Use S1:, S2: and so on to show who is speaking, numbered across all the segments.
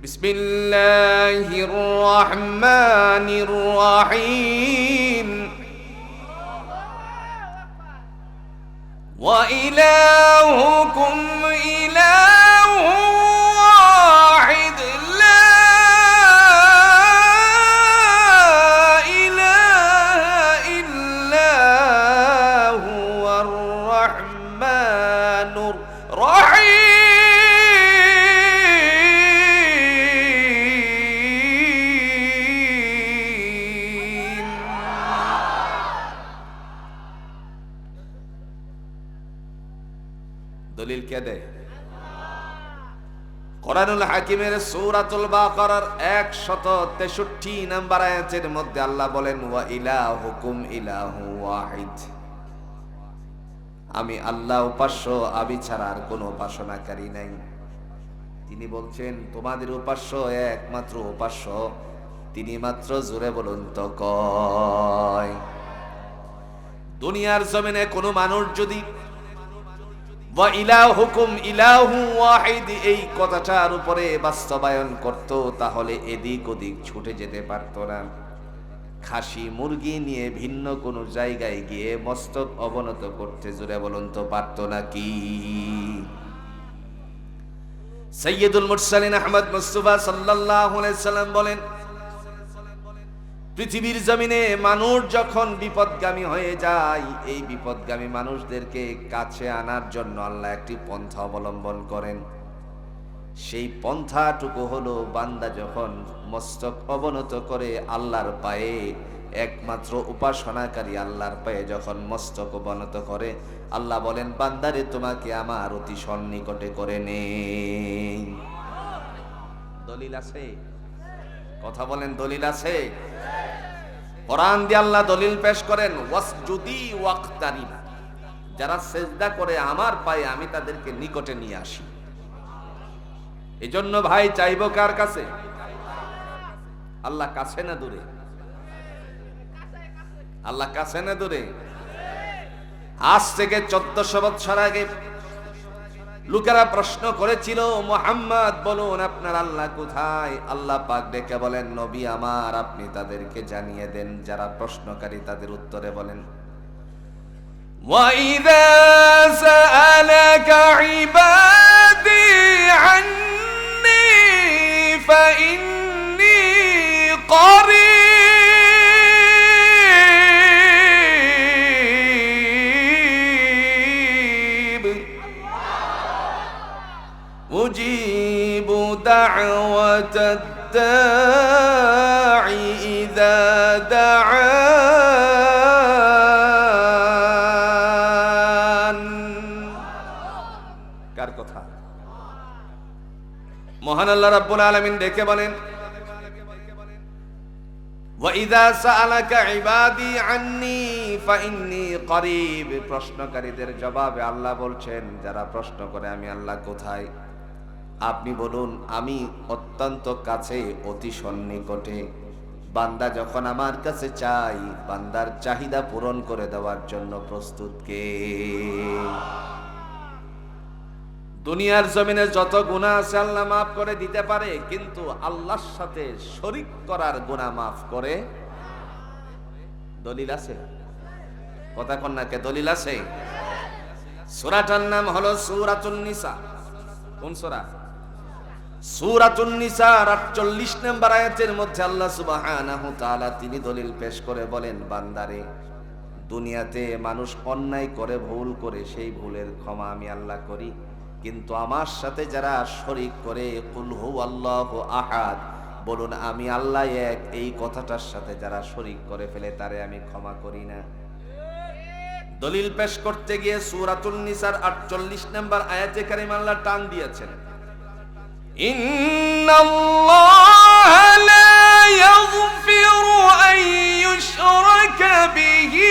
S1: বিসমিল্লাহির রহমানির রহিম। ওয়া ইলাহুকুম ইলাহুন ওয়াহিদ লা ইলাহা ইল্লা হুয়ার রহমানুর রহিম। দলিল কে দেয়? কোরআনুল হাকিমের সূরাতুল বাকারার 163 নম্বর আয়াতের মধ্যে আল্লাহ বলেন, ওয়া ইলাহুকুম ইলাহু ওয়াহিদ। আমি আল্লাহ উপাস্য, আমি ছাড়া আর কোনো উপাসনাকারী নাই। তিনি বলছেন তোমাদের উপাস্য একমাত্র উপাস্য তিনি মাত্র। জোরে বলুন তো কয়? দুনিয়ার জমিনে কোনো মানুষ যদি ওয়া ইলাহুকুম ইলাহু ওয়াহিদ এই কথাটার উপরে বাস্তবায়ন করত, তাহলে এদিক ওদিক ছুটে যেতে পারত না। খাসি মুরগি নিয়ে ভিন্ন কোনো জায়গায় গিয়ে মস্তক অবনত করতে, জোরে বলুন তো, পারত নাকি? সাইয়্যিদুল মুরসালিন আহমদ মুস্তাফা সাল্লাল্লাহু আলাইহি সাল্লাম বলেন, পৃথিবীর জমিনে মানুষ যখন বিপদগামী হয়ে যায়, এই বিপদগামী মানুষদেরকে কাছে আনার জন্য আল্লাহ একটি পন্থা অবলম্বন করেন। সেই পন্থাটুকু হলো বান্দা যখন মস্তক অবনত করে আল্লাহর পায়ে, একমাত্র উপাসনাকারী আল্লাহর পায়ে যখন মস্তক অবনত করে, আল্লাহ বলেন বান্দারে তোমাকে আমার অতি সন্নিকটে করে নেই। দলিল আছে? কথা বলেন, দলিল আছে? কোরআন দিয়ে আল্লাহ দলিল পেশ করেন, ওয়াসজুদি ওয়াক্তারিব। যারা সেজদা করে আমার পায়ে, আমি তাদেরকে নিকটে নিয়ে আসি। এজন্য ভাই চাইবো কার কাছে? আল্লাহ কাছে না দূরে? আল্লাহ কাছে না দূরে? আজ থেকে 1400 বছর আগে লোকেরা প্রশ্ন করেছিল, মুহাম্মদ বলুন আপনার আল্লাহ কোথায়? আল্লাহ পাক ডেকে বলেন, নবী আমার আপনি তাদেরকে জানিয়ে দেন। যারা প্রশ্নকারী তাদের উত্তরে বলেন, ওয়া ইযা সাআলাকা ইবাদি আন্নী ফাইন্নী করিব উজিবু দাওয়াতাদ দাঈ ইযা দাআন। কার কথা? মহান আল্লাহ রাব্বুল আলামিন ডেকে বলেন, ওয়া ইযা সাআলাকা ইবাদি আন্নী ফাইন্নী করিব। প্রশ্নকারীদের জবাবে আল্লাহ বলছেন, যারা প্রশ্ন করে আমি আল্লাহ কোথায়, আপনি বলুন আমি অত্যন্ত কাছে, অতি সন্নিকটে। বান্দা যখন আমার কাছে চাই, বান্দার চাহিদা পূরণ করে দেওয়ার জন্য প্রস্তুত কে? দুনিয়ার জমিনে যত গুনাহ আছে আল্লাহ মাফ করে দিতে পারে, কিন্তু আল্লাহর সাথে শরীক করার গুনাহ মাফ করে। দলিল আছে? কথা কন না কে? দলিল আছে? সূরাটার নাম হলো সূরাতুন নিসা। কোন সূরা? সূরাতুন নিসার 48 নম্বর আয়াতের মধ্যে আল্লাহ সুবহানাহু তাআলা তিনি দলিল পেশ করে বলেন, বান্দারে দুনিয়াতে মানুষ অন্যায় করে, ভুল করে, সেই ভুলের ক্ষমা আমি আল্লাহ করি, কিন্তু আমার সাথে যারা শরীক করে, কুল হুয়াল্লাহু আহাদ, বলুন আমি আল্লাহ এক, এই কথাটার সাথে যারা শরীক করে ফেলে তারে আমি ক্ষমা করি না। দলিল পেশ করতে গিয়ে সূরাতুন নিসার 48 নম্বর আয়াতে কারিমা আল্লাহ টান দিয়েছেন, ইন্নাল্লাহা লা ইয়াগফিরু আন ইউশরাকা বিহি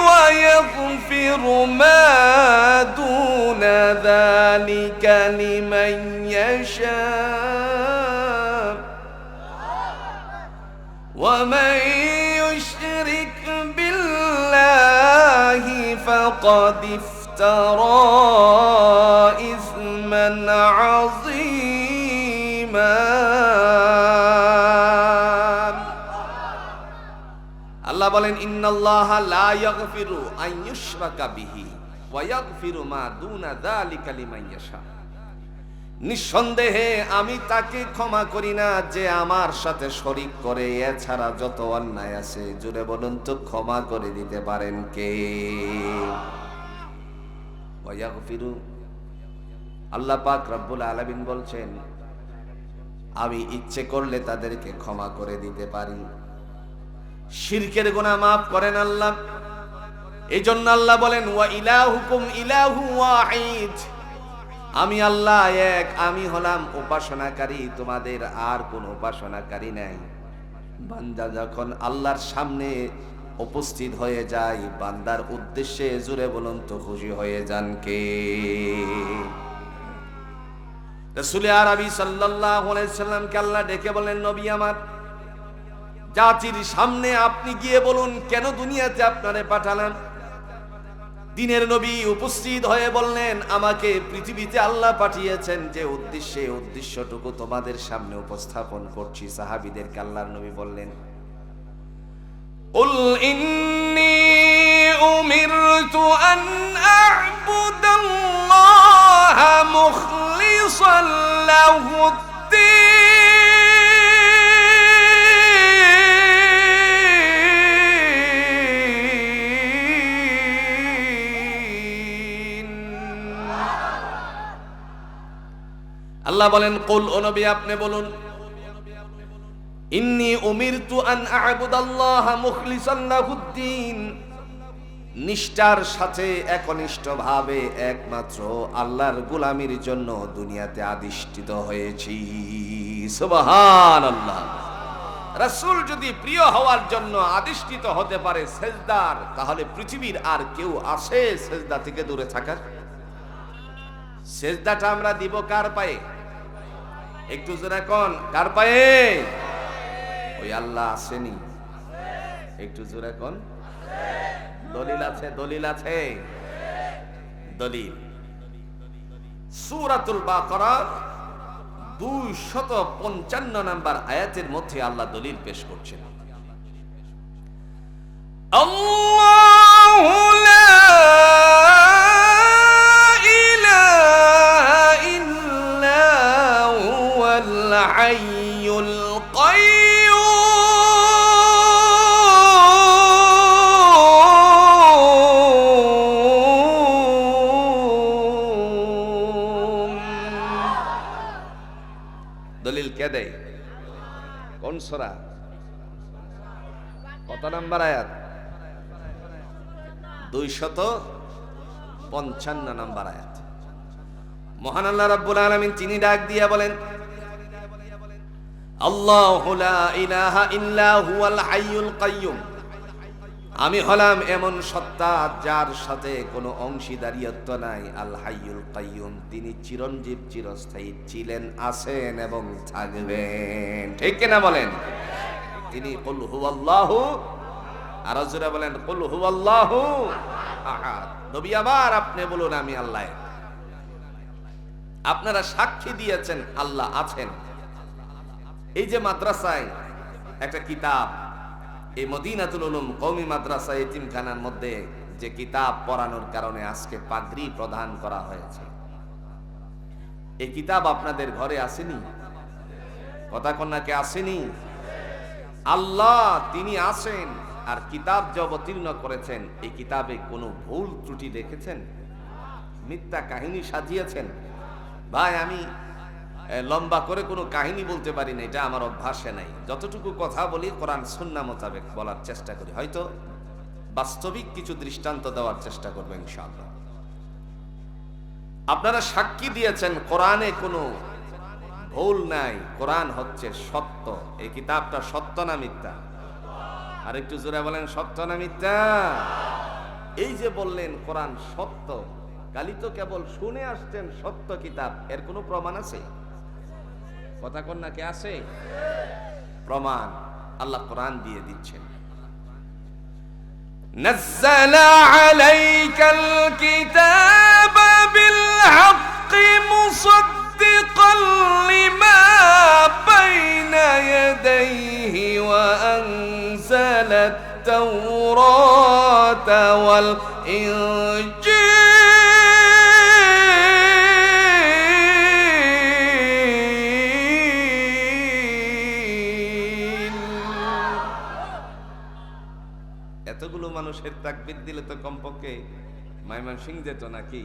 S1: ওয়া ইয়াগফিরু মা দুনা যালিকা লিমান ইয়াশা ওয়া মান ইউশরিক বিল্লাহি ফাকাদ ইফতারা ইসমান আযীমা। আল্লাহ বলেন ইন্নাল্লাহা লা ইয়াগফিরু আন ইউশরাকা বিহি ওয়া ইয়াগফিরু মা দুনা যালিকা লিমান ইয়াশা। নিঃসন্দেহে আমি তাকে ক্ষমা করি না যে আমার সাথে শরীক করে, এছাড়া যত অন্যায় আছে জুড়ে বলুন তো ক্ষমা করে দিতে পারেন কে? ওয়া ইয়াগফিরু, আল্লাহ পাক রব্বুল আলামিন বলছেন আমি ইচ্ছে করলে তাদেরকে ক্ষমা করে দিতে পারি। শিরকের গুনাহ মাফ করেন আল্লাহ। এই জন্য আল্লাহ বলেন ওয়া ইলাহুকুম ইলাহু ওয়াহিদ, আমি আল্লাহ এক, আমি হলাম উপাসনাকারী, তোমাদের আর কোন উপাসনাকারী নাই। বান্দা যখন আল্লাহর সামনে উপস্থিত হয়ে যায়, বান্দার উদ্দেশ্যে জুড়ে বলুন তো খুশি হয়ে যান কে? রাসূল আরবি সাল্লাল্লাহু আলাইহি সাল্লামকে আল্লাহ ডেকে বলেন নবী আমার, জাতির সামনে আপনি গিয়ে বলুন কেন দুনিয়াতে আপনারে পাঠালাম। দিনের নবী উপস্থিত হয়ে বললেন আমাকে পৃথিবীতে আল্লাহ পাঠিয়েছেন যে উদ্দেশ্যে, উদ্দেশ্যটুকু তোমাদের সামনে উপস্থাপন করছি। সাহাবীদেরকে আল্লাহর নবী বললেন উল ইন্নী উমিরতু আন আ'বুদাল্লাহা মুখলিসান লাহুদ্দীন। আল্লাহ বলেন কুল, ও নবী আপনি বলুন ইন্নী উমিরতু আন আ'বুদাল্লাহা মুখলিসান লাহুদ্দীন, নিষ্ঠার সাথে একনিষ্ঠভাবে একমাত্র আল্লাহর গোলামির জন্য দুনিয়াতে আদিষ্ঠিত হয়েছি। সুবহানাল্লাহ। রাসূল যদি প্রিয় হওয়ার জন্য আদিষ্ঠিত হতে পারে সেজদার, তাহলে পৃথিবীর আর কেউ আছে সেজদা থেকে দূরে থাকার? সেজদাটা আমরা দিব কার পায়ে? একটু জোরে কোন, কার পায়ে? ওই আল্লাহ আসেনি? একটু জোরে কোন। দলিল আছে, দলিল আছে, দলিল সূরাতুল বাকারার 255 নম্বর আয়াতের মধ্যে আল্লাহ দলিল পেশ করছেন। আল্লাহু লা ইলাহা ইল্লা হুয়াল হাইয়ুল কাইয়্যুম। দলিল কে দেয়? কোন সূরা? কত নম্বর আয়াত? 255 নম্বর আয়াত। মহান আল্লাহ রাব্বুল আলামিন তিনি ডাক দিয়া বলেন আল্লাহু লা ইলাহা ইল্লা হুয়াল হাইয়ুল কাইয়্যুম, আমি হলাম এমন সত্তা যার সাথে কোনো অংশীদারিত্ব নাই। আল হাইয়ুল কাইয়্যুম, তিনি চিরঞ্জীব, চিরস্থায়ী ছিলেন, আছেন এবং থাকবেন। ঠিক কিনা বলেন? তিনি কুল হুয়াল্লাহু, আর জোরে বলেন কুল হুয়াল্লাহু আহাদ। নবী আমার আপনি বলুন আমি আল্লাহ। আপনারা সাক্ষী দিয়েছেন আল্লাহ আছেন। এই যে মাদ্রাসায় একটা কিতাব, এই মদিনাতুল উলুম কওমি মাদ্রাসা এতিমখানার মধ্যে যে কিতাব পড়ানোর কারণে আজকে পাগড়ি প্রদান করা হয়েছে, এই কিতাব আপনাদের ঘরে আসেনি? কথা কন্যাকে আসেনি? আল্লাহ তিনি আসেন, আর কিতাব যে অবতীর্ণ করেছেন এই কিতাবে কোনো ভুল ত্রুটি দেখেছেন? মিথ্যা কাহিনী সাজিয়েছেন? ভাই আমি লম্বা করে কোনো কাহিনী বলতে পারি না, এটা আমার অভ্যাসে নাই। যতটুকু কথা বলি কোরআন সুন্নাহ মোতাবেক বলার চেষ্টা করি, হয়তো বাস্তবিক কিছু দৃষ্টান্ত দেওয়ার চেষ্টা করবো ইনশাআল্লাহ। আপনারা সাক্ষী দিয়েছেন কোরআনে কোনো ভুল নাই, কোরআন হচ্ছে সত্য। এই কিতাবটা সত্য না মিথ্যা? আর একটু জোরে বলেন সত্য না মিথ্যা? এই যে বললেন কোরআন সত্য, কালি তো কেবল শুনে আসছেন সত্য কিতাব, এর কোনো প্রমাণ আছে? কথা কন্যা কে আছে? প্রমাণ আল্লাহ কোরআন দিয়ে দিচ্ছেন। নাযালা আলাইকাল কিতাবা বিল হাক্কি মুসাদ্দিকাল লিমা বাইনা ইয়াদাইহি ওয়া আনজালাত মানুষের তাকবীর দিলে তো কমপক্ষে ময়মনসিংহ যেত নাকি?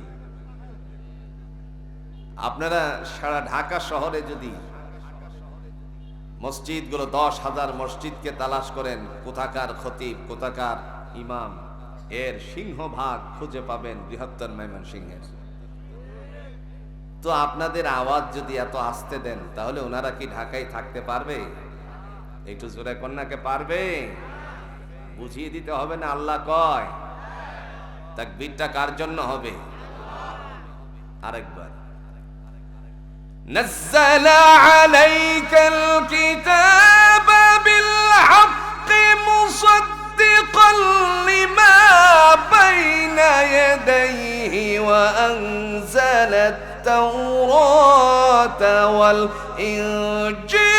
S1: আপনারা সারা ঢাকা শহরে যদি মসজিদগুলো 10,000 মসজিদকে তালাশ করেন, কোথাকার খতিব কোথাকার ইমাম, এর সিংহভাগ খুঁজে পাবেন বৃহত্তর ময়মনসিংহের। তো আপনাদের আওয়াজ যদি এত আস্তে দেন তাহলে ওনারা কি ঢাকায় থাকতে পারবে? একটু জোরে কন্যাকে পারবে? বুঝিয়ে দিতে হবে না আল্লাহ কয়। তাকবীরটা কার জন্য হবে? আরেকবার, نزل عليك الكتاب بالحق مصدقا لما بين يديه وأنزل التوراة والإنجيل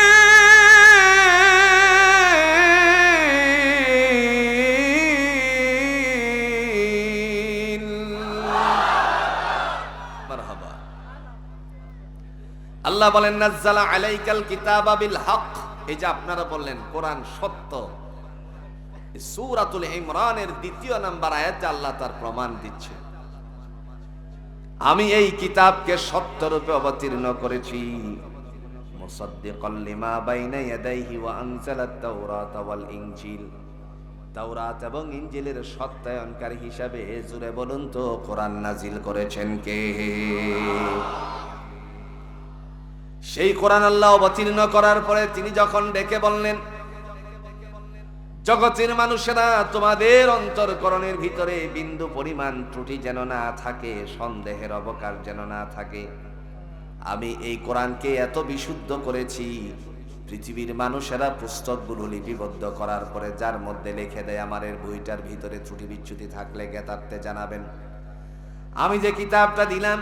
S1: আল্লাহ বলেন নাজ্জালা আলাইকাল কিতাবা বিল হক। এই যে আপনারা বললেন কোরআন সত্য, সূরাতুল ইমরানের 2 নম্বর আয়াতে আল্লাহ তার প্রমাণ দিচ্ছে, আমি এই কিতাবকে সত্য রূপে অবতীর্ণ করেছি। মুসাদ্দিকাল লিমা বাইনা ইয়াদাইহি ওয়া আনজালাত তাওরাতা ওয়াল ইনজিল, তাওরাত এবং ইনজিলের সত্যায়নকারী হিসাবে জুড়ে বলুন তো কোরআন নাজিল করেছেন কে? সেই কোরআন আল্লাহ অবতীর্ণ করার পরে তিনি যখন ডেকে বললেন, জগতের মানুষেরা, তোমাদের অন্তরকরণের ভিতরে বিন্দু পরিমাণ ত্রুটি যেন না থাকে, সন্দেহের অবকাশ যেন না থাকে। আমি এই কোরআনকে এত বিশুদ্ধ করেছি, পৃথিবীর মানুষেরা পুস্তকগুলো লিপিবদ্ধ করার পরে যার মধ্যে লিখে দেয় আমার এর বইটার ভিতরে ত্রুটি বিচ্যুতি থাকলে জ্ঞাতার্থে জানাবেন। আমি যে কিতাবটা দিলাম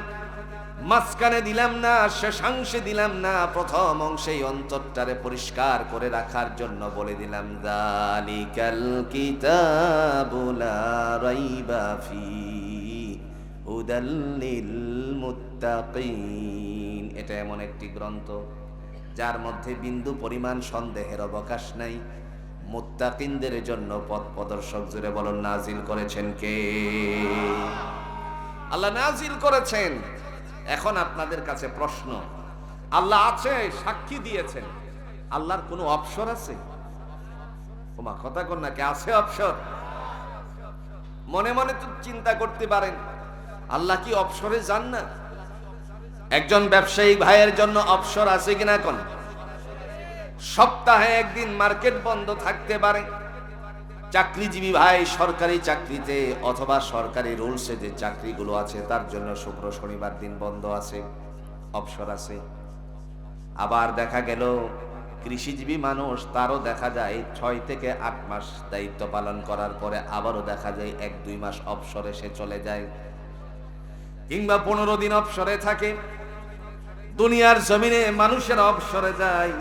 S1: মাঝখানে দিলাম না, শেষাংশে দিলাম না, প্রথম অংশেই অন্তরটারে পরিষ্কার করে রাখার জন্য বলে দিলাম, যালিকাল কিতাবু লা রাইবা ফীহি হুদাল লিল মুত্তাকিন। এটা এমন একটি গ্রন্থ যার মধ্যে বিন্দু পরিমাণ সন্দেহের অবকাশ নাই, মুত্তাকিনদের জন্য পথ প্রদর্শক। জুড়ে বলুন নাজিল করেছেন কে? আল্লাহ নাজিল করেছেন। এখন আপনাদের কাছে প্রশ্ন, আল্লাহ আছে, সাক্ষী দিয়েছেন, আল্লাহর কোনো অপসর আছে? ওমা কথা কন না, কে আছে অপসর? মনে মনে তো চিন্তা করতে পারেন, আল্লাহ কি অপসরে যান না? একজন ব্যবসায়ী ভাইয়ের জন্য অপসর আছে কিনা কোন? সপ্তাহে একদিন মার্কেট বন্ধ থাকতে পারে। চাকরিজীবী ভাই সরকারি চাকরিতে অথবা সরকারি রুলসে যে চাকরিগুলো আছে তার জন্য শুক্র শনিবার দিন বন্ধ আছে, অবসর আছে। আবার দেখা গেল কৃষিজীবী মানুষ, তারও দেখা যায় 6 থেকে 8 মাস দায়িত্ব পালন করার পরে আবারও দেখা যায় 1-2 মাস অবসরে সে চলে যায়, কিংবা 15 দিন অবসরে থাকে। দুনিয়ার জমিনে মানুষের অবসরে যায়।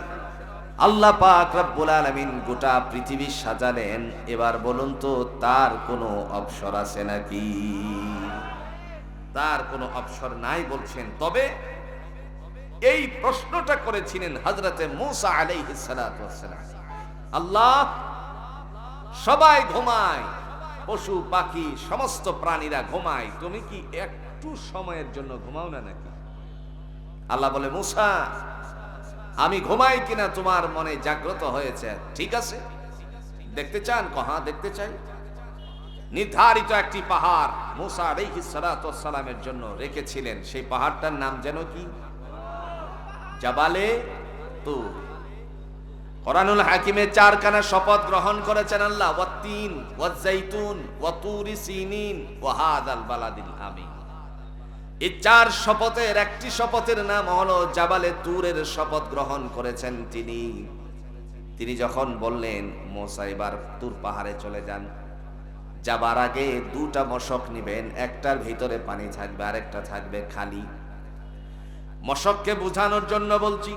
S1: আল্লাহ পাক রব্বুল আলামিন গোটা পৃথিবী সাজালেন, এবার বলুন তো তার কোনো অবসর আছে নাকি? তার কোনো অবসর নাই বলছেন। তবে এই প্রশ্নটা করেছিলেন হযরতে মূসা আলাইহিস সালাতু ওয়াস সালাম, আল্লাহ সবাই ঘুমায়, পশু পাখি সমস্ত প্রাণীরা ঘুমায়, তুমি কি একটু সময়ের জন্য ঘুমাও না নাকি? আল্লাহ বলে, মূসা আমি ঘুমাই কিনা তোমার মনে জাগ্রত হয়েছে, ঠিক আছে দেখতে চান? হ্যাঁ দেখতে চাই। নির্ধারিত একটি পাহাড় মূসা আলাইহিস সালাতু ওয়াস সালামের জন্য রেখেছিলেন, সেই পাহাড়টার নাম যেন কি? জাবালে তুর। কোরআনুল হাকিমে 4 খানা শপথ গ্রহণ করেছেন আল্লাহ, ওয়াত্তিন ওয়াজ্জাইতুন ওয়া তুরি সিনিন ওয়া হাযাল বালাদিল আমিন। এই 4 শপথের একটি শপথের নাম হলো জাবালে তুরের শপথ গ্রহণ করেছেন তিনি যখন বললেন মূসা এবার তুর পাহাড়ে চলে যান, যাবার আগে 2টা মশক নিবেন, একটার ভিতরে পানি থাকবে আরেকটা থাকবে খালি। মশককে বোঝানোর জন্য বলছি,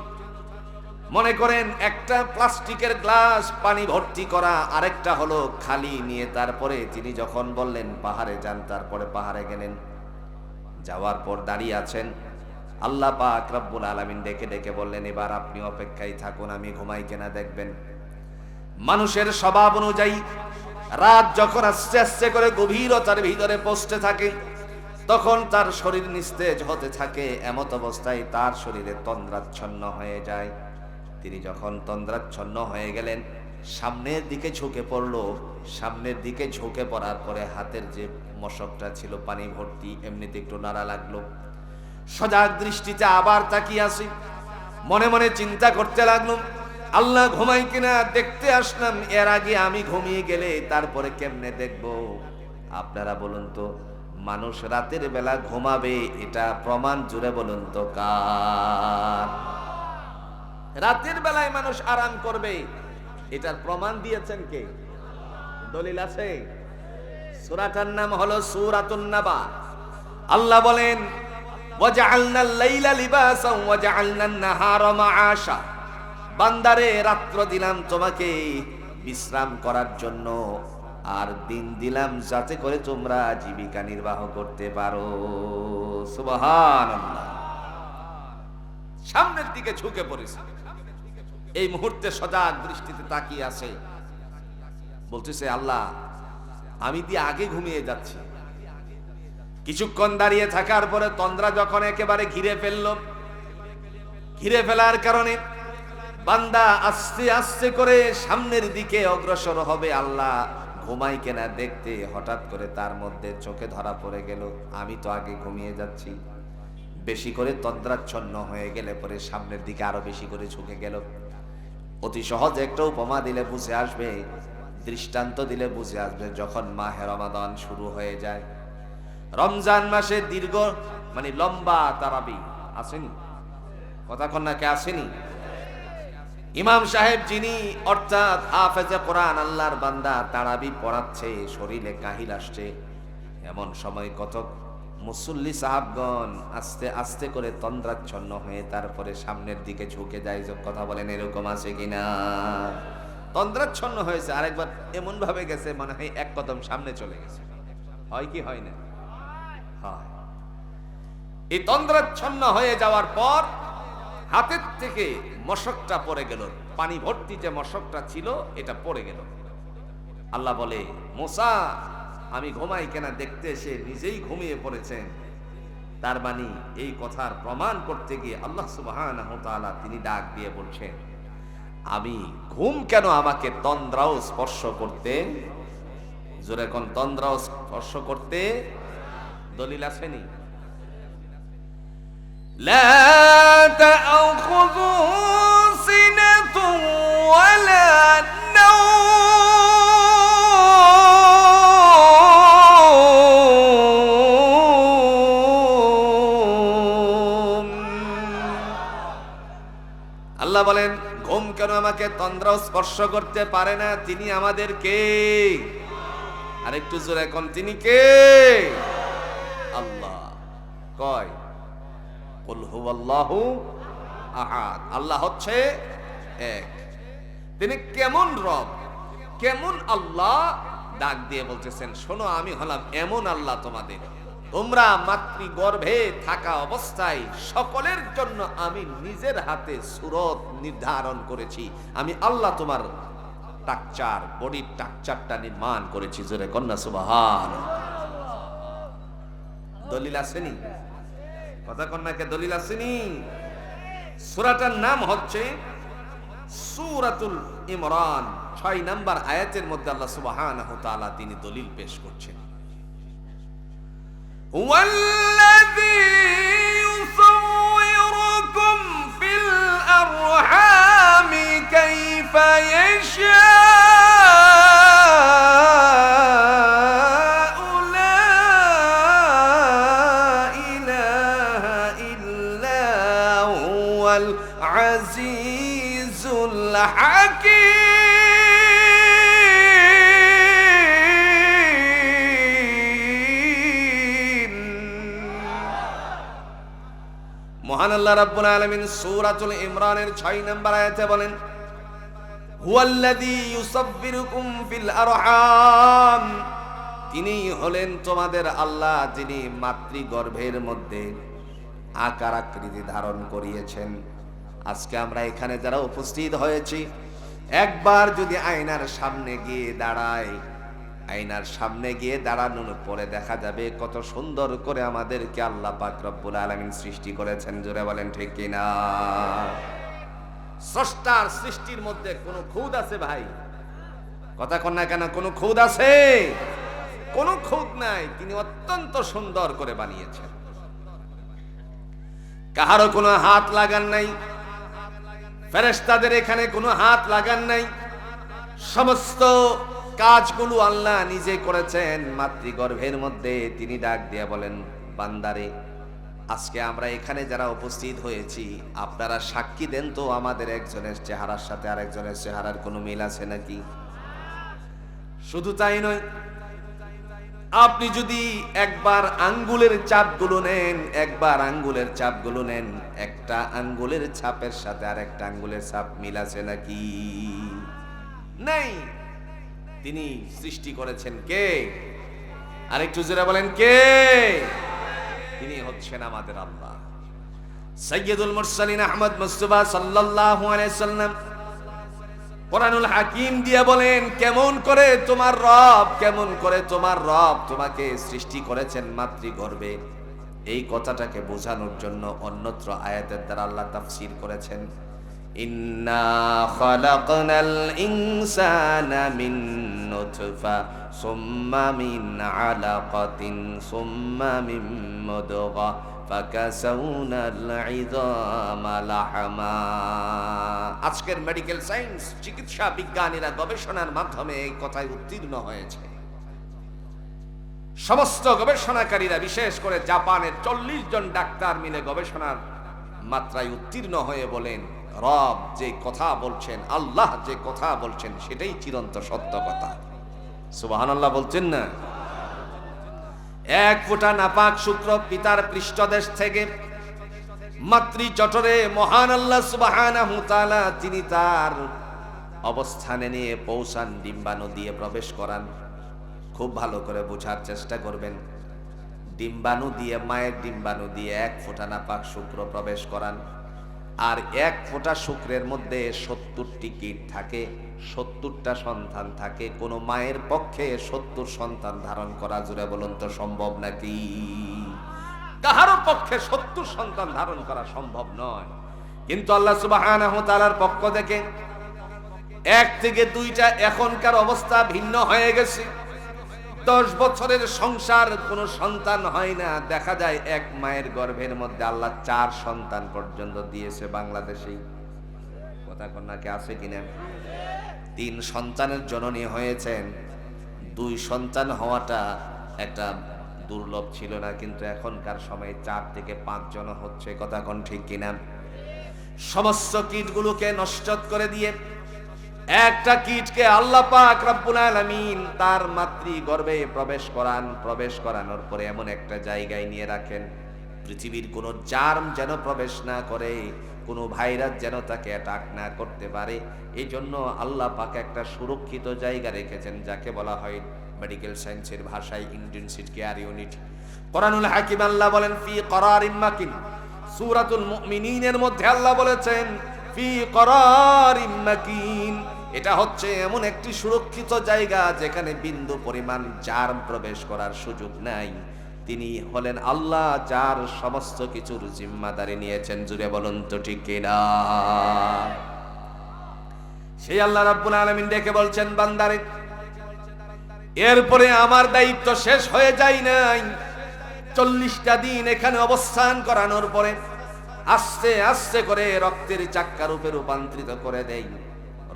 S1: মনে করেন একটা প্লাস্টিকের গ্লাস পানি ভর্তি করা, আরেকটা হলো খালি নিয়ে তারপরে তিনি যখন বললেন পাহাড়ে যান, তারপরে পাহাড়ে গেলেন। যাওয়ার পর দাঁড়িয়ে আছেন, আল্লাহ পাক রব্বুল আলামিন ডেকে ডেকে বললেন, এবার আপনি অপেক্ষায় থাকুন, আমি ঘুমাই কিনা দেখবেন। মানুষের স্বভাব অনুযায়ী রাত যখন আস্তে আস্তে করে গভীরতার ভিতরে পৌঁছতে থাকে, তখন তার শরীর নিস্তেজ হতে থাকে। এমত অবস্থায় তার শরীরে তন্দ্রাচ্ছন্ন হয়ে যায়। তিনি যখন তন্দ্রাচ্ছন্ন হয়ে গেলেন, সামনের দিকে ঝুঁকে পড়ল। সামনের দিকে ঝুঁকে পড়ার পরে হাতের যে মশকটা ছিল পানি ভর্তি, এমনিতে একটু নাড়া লাগলো। সজাগ দৃষ্টিতে আবার তাকিয়ে আসি, মনে মনে চিন্তা করতে লাগলো, আল্লাহ ঘুমাই কিনা দেখতে আসলাম, এর আগে আমি ঘুমিয়ে গেলে তারপরে কেমনে দেখব? আপনারা বলুন তো, মানুষ রাতের বেলা ঘুমাবে, এটা প্রমাণ জুড়ে বলুন তো কার? রাতের বেলায় মানুষ আরাম করবে, এটার প্রমাণ দিয়েছেন কে? দলিল আছে? সূরাটার নাম হলো সূরাতুন নাবা। আল্লাহ বলেন, ওয়াজআলনাল লাইলা লিবাসান ওয়াজআলনান নাহারা মাআশা। বান্দারে, রাত্র দিলাম তোমাকে বিশ্রাম করার জন্য, আর দিন দিলাম যাতে করে তোমরা জীবিকা নির্বাহ করতে পারো। সুবহানাল্লাহ। সামনের দিকে ঝুঁকে পড়েছে, এই মুহূর্তে সজাগ দৃষ্টিতে তাকিয়ে আছে, বলতেছে, আল্লাহ আমি দিয়ে আগে ঘুমিয়ে যাচ্ছি। কিছুক্ষণ দাঁড়িয়ে থাকার পরে তন্দ্রা যখন একেবারে ঘিরে ফেলল, ঘিরে ফেলার কারণে বান্দা আস্তে আস্তে করে সামনের দিকে অগ্রসর হবে আল্লাহ ঘুমাই কেনা দেখতে। হঠাৎ করে তার মধ্যে চোখে ধরা পড়ে গেল, আমি তো আগে ঘুমিয়ে যাচ্ছি। বেশি করে তন্দ্রাচ্ছন্ন হয়ে গেলে পরে সামনের দিকে আরো বেশি করে ঝুঁকে গেল। অতি সহজ একটা উপমা দিলে বুঝে আসবে, দৃষ্টান্ত দিলে বুঝে আসবে। যখন মাহে রমাদান শুরু হয়ে যায়, রমজান মাসে দীর্ঘ লম্বা তারাবি আসেনি, কথা কন্যাকে আসেনি? ইমাম সাহেব যিনি, অর্থাৎ হাফেজে কোরআন, আল্লাহর বান্দা, তারাবি পড়াচ্ছে, শরীরে কাহিল আসছে। এমন সময় কত মুসল্লি সাহাবগণ আস্তে আস্তে করে তন্দ্রাচ্ছন্ন হয়ে তারপরে সামনের দিকে ঝুঁকে যায়। কথা বলেন, এরকম আছে কিনা? তন্দ্রাচ্ছন্ন হয়েছে, আরেকবার এমন ভাবে গেছে মনে হয় এক কদম সামনে চলে গেছে। হয় কি হয় না? হয়। এই তন্দ্রাচ্ছন্ন হয়ে যাওয়ার পর হাতের থেকে মশকটা পড়ে গেল, পানি ভর্তি যে মশকটা ছিল এটা পড়ে গেল। আল্লাহ বলে, মুসা আমি ঘুমাই কেনা দেখতে এসে নিজেই ঘুমিয়ে পড়েছেন। তার মানে এই কথার প্রমাণ করতে গিয়ে আল্লাহ সুবহানাহু ওয়া তাআলা তিনি ডাক দিয়ে বলছেন, আমি ঘুম কেন আমাকে তন্দ্রাও স্পর্শ করতে, জোরে কোন তন্দ্রাও স্পর্শ করতে? দলিল আসেনি? লা তাআখুযু সিনাতু ওয়ালা নাওম। আল্লাহ বলেন, ঘুম কেন আমাকে তন্দ্রাও স্পর্শ করতে পারে না? তিনি আমাদের কে? আর একটু জোরে কোন, তিনি কে? আল্লাহ। কয় কুল হুয়াল্লাহু আহাদ, আল্লাহ হচ্ছে এক। তিনি কেমন রব, কেমন আল্লাহ? ডাক দিয়ে বলতেছেন, শোনো আমি হলাম এমন আল্লাহ, তোমাদের তোমরা মাতৃগর্ভে থাকা অবস্থায় সকলের জন্য আমি নিজের হাতে সূরত নির্ধারণ করেছি। আমি আল্লাহ তোমার টাকচার, বডির টাকচারটা নির্মাণ করেছি। জোরে কন্যা সুবহানাল্লাহ। দলিল আসেনি? কথা কন্যাকে দলিল আসেনি? সূরাটার নাম হচ্ছে সূরাতুল ইমরান। 6 নম্বর আয়াতের মধ্যে আল্লাহ সুবহানাহু ওয়া তাআলা তিনি দলিল পেশ করছেন। ওয়াল্লাযী ইউসাউয়িরুকুম ফিল আরহামি কাইফা ইয়াশা। আজিজুল হাকীম। মহান আল্লাহ রাব্বুল আলামিন সূরাতুল ইমরানের 6 নম্বর আয়াতে বলেন, হুয়াল্লাযী ইউসাব্বিরুকুম ফিল আরহাম, তিনি হলেন তোমাদের আল্লাহ, যিনি মাতৃগর্ভের মধ্যে আকার আকৃতি ধারণ করিয়েছেন। আজকে আমরা এখানে যারা উপস্থিত হয়েছি, একবার যদি আয়নার সামনে গিয়ে দাঁড়াই, আয়নার সামনে গিয়ে দাঁড়ানোর পরে দেখা যাবে কত সুন্দর করে আমাদেরকে আল্লাহ পাক রব্বুল আলামিন সৃষ্টি করেছেন। জোরে বলেন ঠিক কিনা? স্রষ্টার সৃষ্টির মধ্যে কোনো খুঁত আছে ভাই? কথা কন না কেন? কোনো খুঁত আছে? কোনো খুঁত নাই। তিনি অত্যন্ত সুন্দর করে বানিয়েছেন। কাহারও কোনো হাত লাগান নাই, ফেরেশতাদের এখানে কোনো হাত লাগান নাই। সমস্ত কাজগুলো আল্লাহ নিজে করেছেন। মাতৃগর্ভের মধ্যে তিনি ডাক দিয়ে বলেন, বান্দারে, আজকে আমরা এখানে যারা উপস্থিত হয়েছি আপনারা সাক্ষী দেন তো আমাদের একজনের চেহারার সাথে আরেকজনের চেহারার কোনো মিল আছে নাকি? শুধু তাই নয়, আপনি যদি একবার আঙ্গুলের চাপগুলো নেন, একটা আঙ্গুলের ছাপের সাথে আরেকটা আঙ্গুলের ছাপ মিল আছে নাকি? নেই। তিনি সৃষ্টি করেছেন কে? আরেকটু জোরে বলেন কে? তিনি হচ্ছেন আমাদের আল্লাহ। সাইয়্যিদুল মুরসালিন আহমদ মুস্তাফা সাল্লাল্লাহু আলাইহি সাল্লাম কোরআনুল হাকিম দিয়ে বলেন, কেমন করে তোমার রব তোমাকে সৃষ্টি করেছেন মাতৃগর্ভে। এই কথাটাকে বোঝানোর জন্য অন্যত্র আয়াতের দ্বারা আল্লাহ তাফসীর করেছেন, ইন্না খালাকনাল ইনসানা মিন নুতফা সুম্মা মিন আলাকাতিন সুম্মা মিন মুদগা ফাকাসাউনাল ইযামা লাহমা। আজকের মেডিকেল সায়েন্স, চিকিৎসা বিজ্ঞানীরা গবেষণার মাধ্যমে এই কথায় উত্তীর্ণ হয়েছে। সমস্ত গবেষণাকারীরা, বিশেষ করে জাপানের 40 জন ডাক্তার মিলে গবেষণার মাত্রায় উত্তীর্ণ হয়ে বলেন, রব যে কথা বলছেন, আল্লাহ যে কথা বলছেন সেটাই চিরন্ত সত্য কথা। সুবহানাল্লাহ বলছেন না? এক ফোঁটা নাপাক শুক্র পিতার পৃষ্ঠদেশ থেকে মাতৃ জঠরে মহান আল্লাহ সুবহানাহু তাআলা তিনি তার অবস্থানে নিয়ে পৌঁছান, ডিম্বাণু দিয়ে প্রবেশ করান। খুব ভালো করে বোঝার চেষ্টা করবেন। ডিম্বাণু দিয়ে, মায়ের ডিম্বাণু দিয়ে এক ফোঁটা নাপাক শুক্র প্রবেশ করান। আর এক ফোঁটা শুক্রের মধ্যে 70টি কীট থাকে, 70টা সন্তান থাকে। কোনো মায়ের পক্ষে 70 সন্তান ধারণ করা, জোরে বলুন তো সম্ভব নাকি? কাহারও পক্ষে 70 সন্তান ধারণ করা সম্ভব নয়। কিন্তু আল্লাহ সুবহানাহু ওয়া তাআলার পক্ষ থেকে 1 থেকে 2টা, এখনকার অবস্থা ভিন্ন হয়ে গেছে। 10 বছরের সংসার কোনো সন্তান হয় না, দেখা যায় এক মায়ের গর্ভের মধ্যে আল্লাহ 4 সন্তান পর্যন্ত দিয়েছে বাংলাদেশেই। কথা কন্যাকে আছে কিনা? 3 সন্তানের জননী হয়েছেন। 2 সন্তান হওয়াটা একটা দুর্লভ ছিল না, কিন্তু এখনকার সময়ে 4 থেকে 5 জন হচ্ছে। কথা কোন ঠিক কিনা? সমস্ত কীটগুলোকে নষ্ট করে দিয়ে একটা কীটকে আল্লাহ পাক রব্বুল আলামিন তার মাতৃগর্ভে প্রবেশ করানোর পরে এমন একটা জায়গায় নিয়ে রাখেন, পৃথিবীর কোনো জার্ম যেন প্রবেশ না করে, কোনো ভাইরাস যেন তাকে অ্যাটাক না করতে পারে। এই জন্য আল্লাহ পাক একটা সুরক্ষিত জায়গা রেখেছেন, যাকে বলা হয় মেডিকেল সায়েন্সের ভাষায় ইন্টেনসিভ কেয়ার ইউনিট। কোরআনুল হাকিম আল্লাহ বলেন, ফি করারিম মাকিন। সূরাতুল মুমিনিনের মধ্যে আল্লাহ বলেছেন, ফি করারিম মাকিন। এটা হচ্ছে এমন একটি সুরক্ষিত জায়গা যেখানে বিন্দু পরিমাণ জার্ম প্রবেশ করার সুযোগ নাই। তিনি হলেন আল্লাহ, যার সমস্ত কিছুর জিম্মাদারি নিয়েছেন। জুড়ে বলুন তো ঠিক কিনা? সেই আল্লাহ রাব্বুল আলামিন ডেকে বলছেন, বান্দারে, এরপরে আমার দায়িত্ব শেষ হয়ে যায় নাই। 40টা দিন এখানে অবস্থান করানোর পরে আস্তে আস্তে করে রক্তের চাক্কা রূপে রূপান্তরিত করে দেই।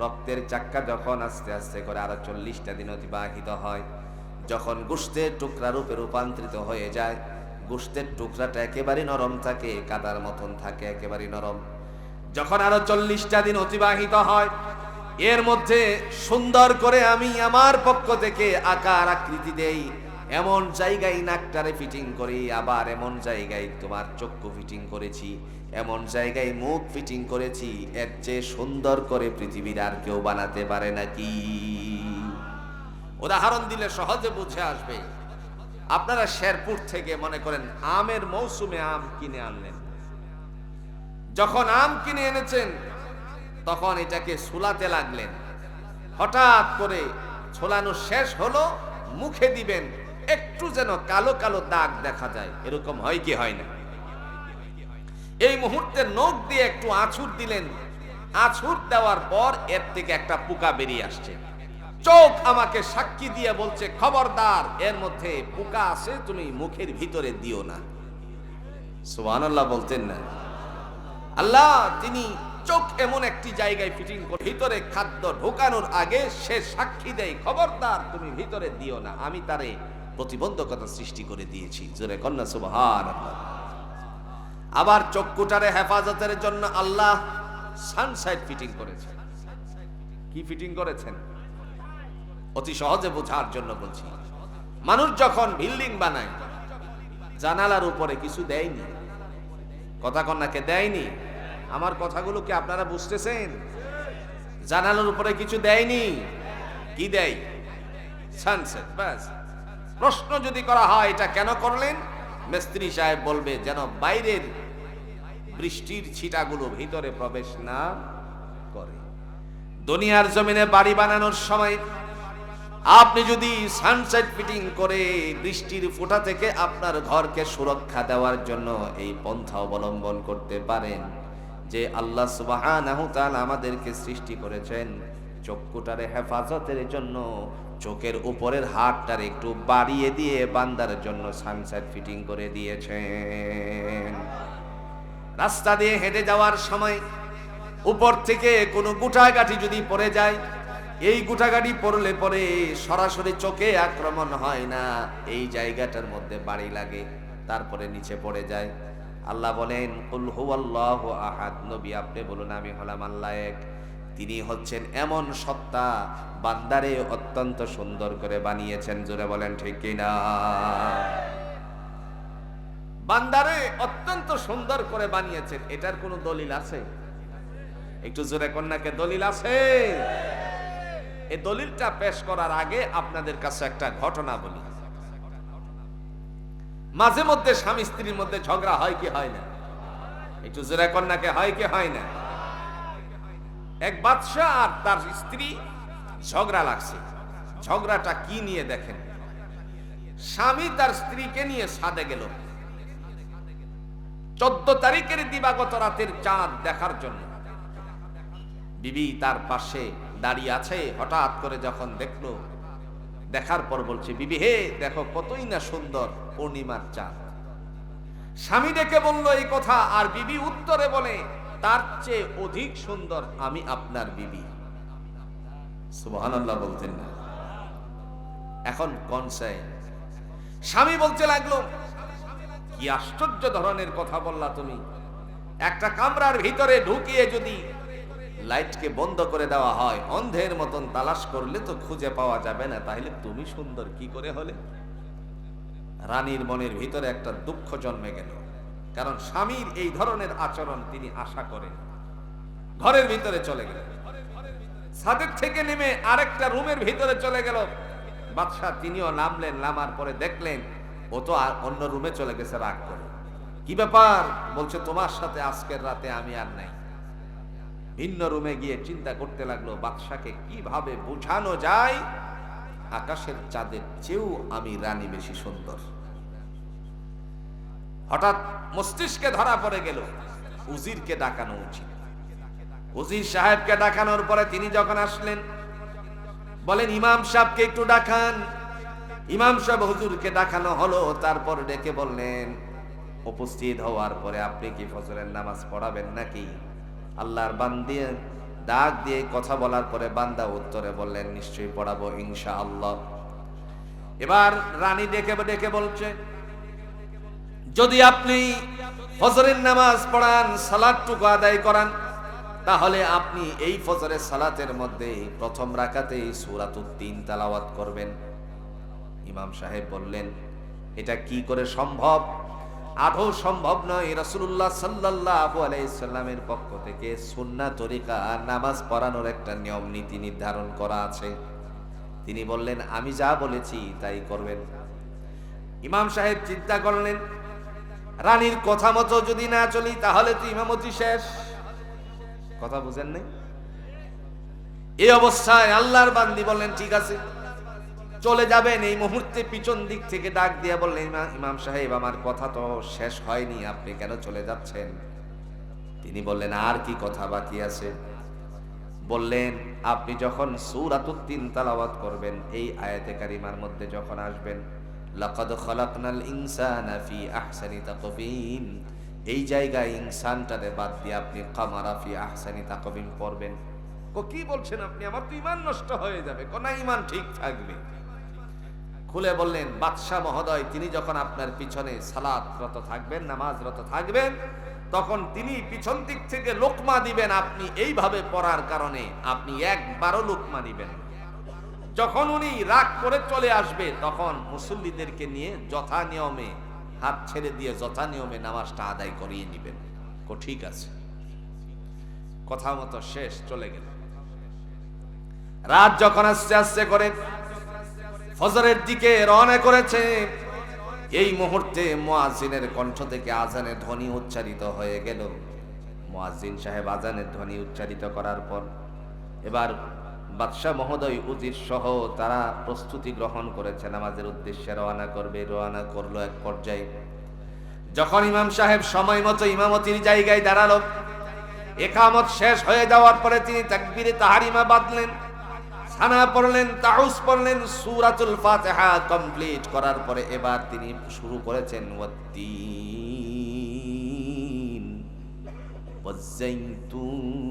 S1: রক্তের চাক্কা যখন আস্তে আস্তে করে আরো 40টা দিন অতিবাহিত হয়, যখন গোশতের টুকরা রূপে রূপান্তরিত হয়ে যায়, গোশতের টুকরাটা একেবারে নরম থাকে, কাদার মতন থাকে, একেবারে নরম। যখন আরো 40টা দিন অতিবাহিত হয়, এর মধ্যে সুন্দর করে আমি আমার পক্ষ থেকে আকার আকৃতি দেই। এমন জায়গায় নাকটারে ফিটিং করি, আবার এমন জায়গায় তোমার চক্ষু ফিটিং করেছি, এমন জায়গায় মুখ ফিটিং করেছি, এর চেয়ে সুন্দর করে পৃথিবীর আর কেউ বানাতে পারে নাকি? উদাহরণ দিলে সহজে বুঝে আসবে। আপনারা শেরপুর থেকে মনে করেন আমের মৌসুমে আম কিনে আনলেন। যখন আম কিনে এনেছেন তখন এটাকে ছুলাতে লাগলেন। হঠাৎ করে ছোলানো শেষ হলো, মুখে দিবেন, একটু যেন কালো কালো দাগ দেখা যায়, এরকম হয় কি হয় না? এই মুহূর্তে নখ দিয়ে একটু আঁচড় দিলেন, আঁচড় দেওয়ার পর এর থেকে একটা পোকা বেরিয়ে আসছে। চোখ আমাকে সাক্ষী দিয়ে বলছে, খবরদার, এর মধ্যে পোকা আছে, তুমি মুখের ভিতরে দিও না। সুবহানাল্লাহ বলতেন না? আল্লাহ তিনি চোখ এমন একটি জায়গায় ফিটিং করে ভিতরে খাদ্য ঢোকানোর আগে সে সাক্ষী দেয়, খবরদার তুমি ভিতরে দিও না, আমি তারে প্রতিবন্ধকতা সৃষ্টি করে দিয়েছি। জোরে কন্যা সুবহানাল্লাহ। আবার চক্ষুটারে হেফাজতের জন্য আল্লাহ সানসাইড ফিটিং করেছেন। কি ফিটিং করেছেন? অতি সহজে বোঝার জন্য বলছি। মানুষ যখন বিল্ডিং বানায় জানালার উপরে কিছু দেয়নি, কথা কন্যাকে দেয়নি? আমার কথাগুলো কি আপনারা বুঝতেছেন? জানালার উপরে কিছু দেয়নি, কি দেয়? সানসেট। ব্যাস। প্রশ্ন যদি করা হয় এটা কেন করলেন, মিস্ত্রি সাহেব বলবে যেন বাইরের বৃষ্টির ছিটাগুলো ভিতরে প্রবেশ না করে। দুনিয়ার জমিনে বাড়ি বানানোর সময় আপনি যদি সানসেট ফিটিং করে বৃষ্টির ফোঁটা থেকে আপনার ঘরকে সুরক্ষা দেওয়ার জন্য এই পন্থা অবলম্বন করতে পারেন যে আল্লাহ সুবহানাহু তাআলা আমাদেরকে সৃষ্টি করেছেন চক্ষুটারে হেফাজতের জন্য, চোখের উপরের হাতটারে একটু বাড়িয়ে দিয়ে বান্দার জন্য সানসেট ফিটিং করে দিয়েছেন। রাস্তা দিয়ে হেঁটে যাওয়ার সময় উপর থেকে কোনো গুটাগাটি যদি পড়ে যায়, এই গুটাগাটি পড়লে পরে সরাসরি চোখে আক্রমণ হয় না, এই জায়গাটার মধ্যে বাড়ি লাগে, তারপরে নিচে পড়ে যায়। আল্লাহ বলেন, কুল হুয়াল্লাহু আহাদ, নবী আপনি বলুন আমি হলাম আল্লাহ এক। তিনি হচ্ছেন এমন সত্তা, বান্দারে অত্যন্ত সুন্দর করে বানিয়েছেন। জোরে বলেন ঠিক কিনা? বান্দারে অত্যন্ত সুন্দর করে বানিয়েছেন, এটার কোনো দলিল আছে? একটু জোরে কন্যাকে দলিল আছে? এই দলিলটা পেশ করার আগে আপনাদের কাছে একটা ঘটনা বলি। মাঝে মধ্যে স্বামী স্ত্রীর মধ্যে ঝগড়া হয় কি হয় না? একটু জোরে কন্যাকে হয় কি হয় না? এক বাদশা আর তার স্ত্রী ঝগড়া লাগছে। ঝগড়াটা কি নিয়ে দেখেন। স্বামী তার স্ত্রীকে নিয়ে ছাদে গেল 14 তারিখের দিবাগত রাতের চাঁদ দেখার জন্য। বিবি তার পাশে দাঁড়িয়ে আছে, হঠাৎ করে যখন দেখলো, দেখার পর বলছে, বিবি হে দেখো কতই না সুন্দর পূর্ণিমার চাঁদ। স্বামী ডেকে বলল এই কথা, আর বিবি উত্তরে বলে, তার চেয়ে অধিক সুন্দর আমি আপনার বিবি। সুবহানাল্লাহ বলতেন না? এখন কনসাই স্বামী বলতে লাগলো, কি আশ্চর্য ধরনের কথা বললা তুমি, একটা কামরার ভিতরে ঢুকিয়ে যদি লাইটকে বন্ধ করে দেওয়া হয়, অন্ধের মতন তালাশ করলে তো খুঁজে পাওয়া যাবে না, তাহলে তুমি সুন্দর কি করে হলে? রানীর মনের ভিতরে একটা দুঃখ জন্মে গেল, কারণ স্বামীর এই ধরনের আচরণ তিনি আশা করেন। ঘরের ভিতরে চলে গেল, ছাদের থেকে নেমে আরেকটা রুমের ভিতরে চলে গেল। বাদশা তিনিও নামলেন, নামার পরে দেখলেন ও তো আর অন্য রুমে চলে গেছে রাগ করে। কি ব্যাপার? বলছে তোমার সাথে আজকের রাতে আমি আর নাই। ভিন্ন রুমে গিয়ে চিন্তা করতে লাগলো, বাদশাকে কিভাবে বোঝানো যায় আকাশের চাঁদের চেয়েও আমি রানী বেশি সুন্দর। হঠাৎ মস্তিষ্কে ধরা পড়ে গেল উজিরকে ডাকানো উচিত। উজির সাহেবকে ডাকানোর পরে তিনি যখন আসলেন, বলেন ইমাম সাহেবকে একটু ডাকান। ইমাম সাহেব হুজুরকে ডাকানো হলো, তারপর ডেকে বললেন, উপস্থিত হওয়ার পরে আপনি কি ফজরের নামাজ পড়াবেন নাকি? আল্লাহর বান্দা ডাক দিয়ে কথা বলার পরে বান্দা উত্তরে বললেন, নিশ্চয়ই পড়াবো ইনশাআল্লাহ। এবার রানী ডেকে ডেকে বলছে, যদি আপনি ফজরের নামাজ পড়ান, সালাতটুকু আদায় করান, তাহলে আপনি এই ফজরের সালাতের মধ্যে প্রথম রাকাতেই সূরাতুত তিন তেলাওয়াত করবেন। ইমাম সাহেব বললেন, এটা কি করে সম্ভব? আদৌ সম্ভব নয়। রাসূলুল্লাহ সাল্লাল্লাহু আলাইহি সাল্লামের পক্ষ থেকে সুন্নাহ তরিকা নামাজ পড়ানোর একটা নিয়ম নীতি নির্ধারণ করা আছে। তিনি বললেন, আমি যা বলেছি তাই করবেন। ইমাম সাহেব চিন্তা করলেন, রানীর কথা মতো যদি না চলি তাহলে তো ইমামতি শেষ। কথা বুঝেন নাই? এই অবস্থায় আল্লাহর বান্দি বললেন, ঠিক আছে। চলে যাবেন, এই মুহূর্তে পিছন দিক থেকে ডাক দিয়ে বললেন, ইমাম সাহেব আমার কথা তো শেষ হয়নি, আপনি কেন চলে যাচ্ছেন? তিনি বললেন, আর কি কথা বাকি আছে? বললেন, আপনি যখন সূরাতুত তিন তেলাওয়াত করবেন, এই আয়াতে কারিমার মধ্যে যখন আসবেন, লাকাদ খালাকনাল ইনসানা ফি আহসানি তাকওয়িম, এই জায়গায় ইনসানটারে বাদ দিয়ে আপনি কামারা ফি আহসানি তাকওয়িম পড়বেন। কি বলছেন আপনি? আমার তো ঈমান নষ্ট হয়ে যাবে। না, ঈমান ঠিক থাকবে। খুলে বললেন, বাদশাহ মহোদয় তিনি যখন আপনার পিছনে সালাতরত থাকবেন, নামাজরত থাকবেন, তখন তিনি পিছন দিক থেকে লোকমা দিবেন, আপনি এইভাবে পড়ার কারণে আপনি একবারও লোকমা দিবেন। যখন উনি রাগ করে চলে আসবে, তখন মুসল্লিদেরকে নিয়ে যথা নিয়মে হাত ছেড়ে দিয়ে যথা নিয়মে নামাজটা আদায় করিয়ে নেবেন। ঠিক আছে। কথা মতো শেষ, চলে গেল। রাত যখন আস্তে আস্তে করে ফজরের দিকে রওনা করেছে, এই মুহূর্তে মুয়াজ্জিনের কণ্ঠ থেকে আজানের ধ্বনি উচ্চারিত হয়ে গেল। মুয়াজ্জিন সাহেব আজানের ধ্বনি উচ্চারিত করার পর এবার বাদশাহ মহোদয় উজির সহ তারা প্রস্তুতি গ্রহণ করেছে, নামাজের উদ্দেশ্যে রওনা করবে। রওনা করলো। এক পর্যায়ে যখন ইমাম সাহেব সময় মতো ইমামতির জায়গায় দাঁড়ালো, ইকামত শেষ হয়ে যাওয়ার পরে তিনি তাকবীরে তাহরিমা বাঁধলেন, সানা পড়লেন, তাউস পড়লেন, সূরাতুল ফাতিহা কমপ্লিট করার পরে এবার তিনি শুরু করেছেন ওয়াত্তিন ওয়াজ্জাইতুন,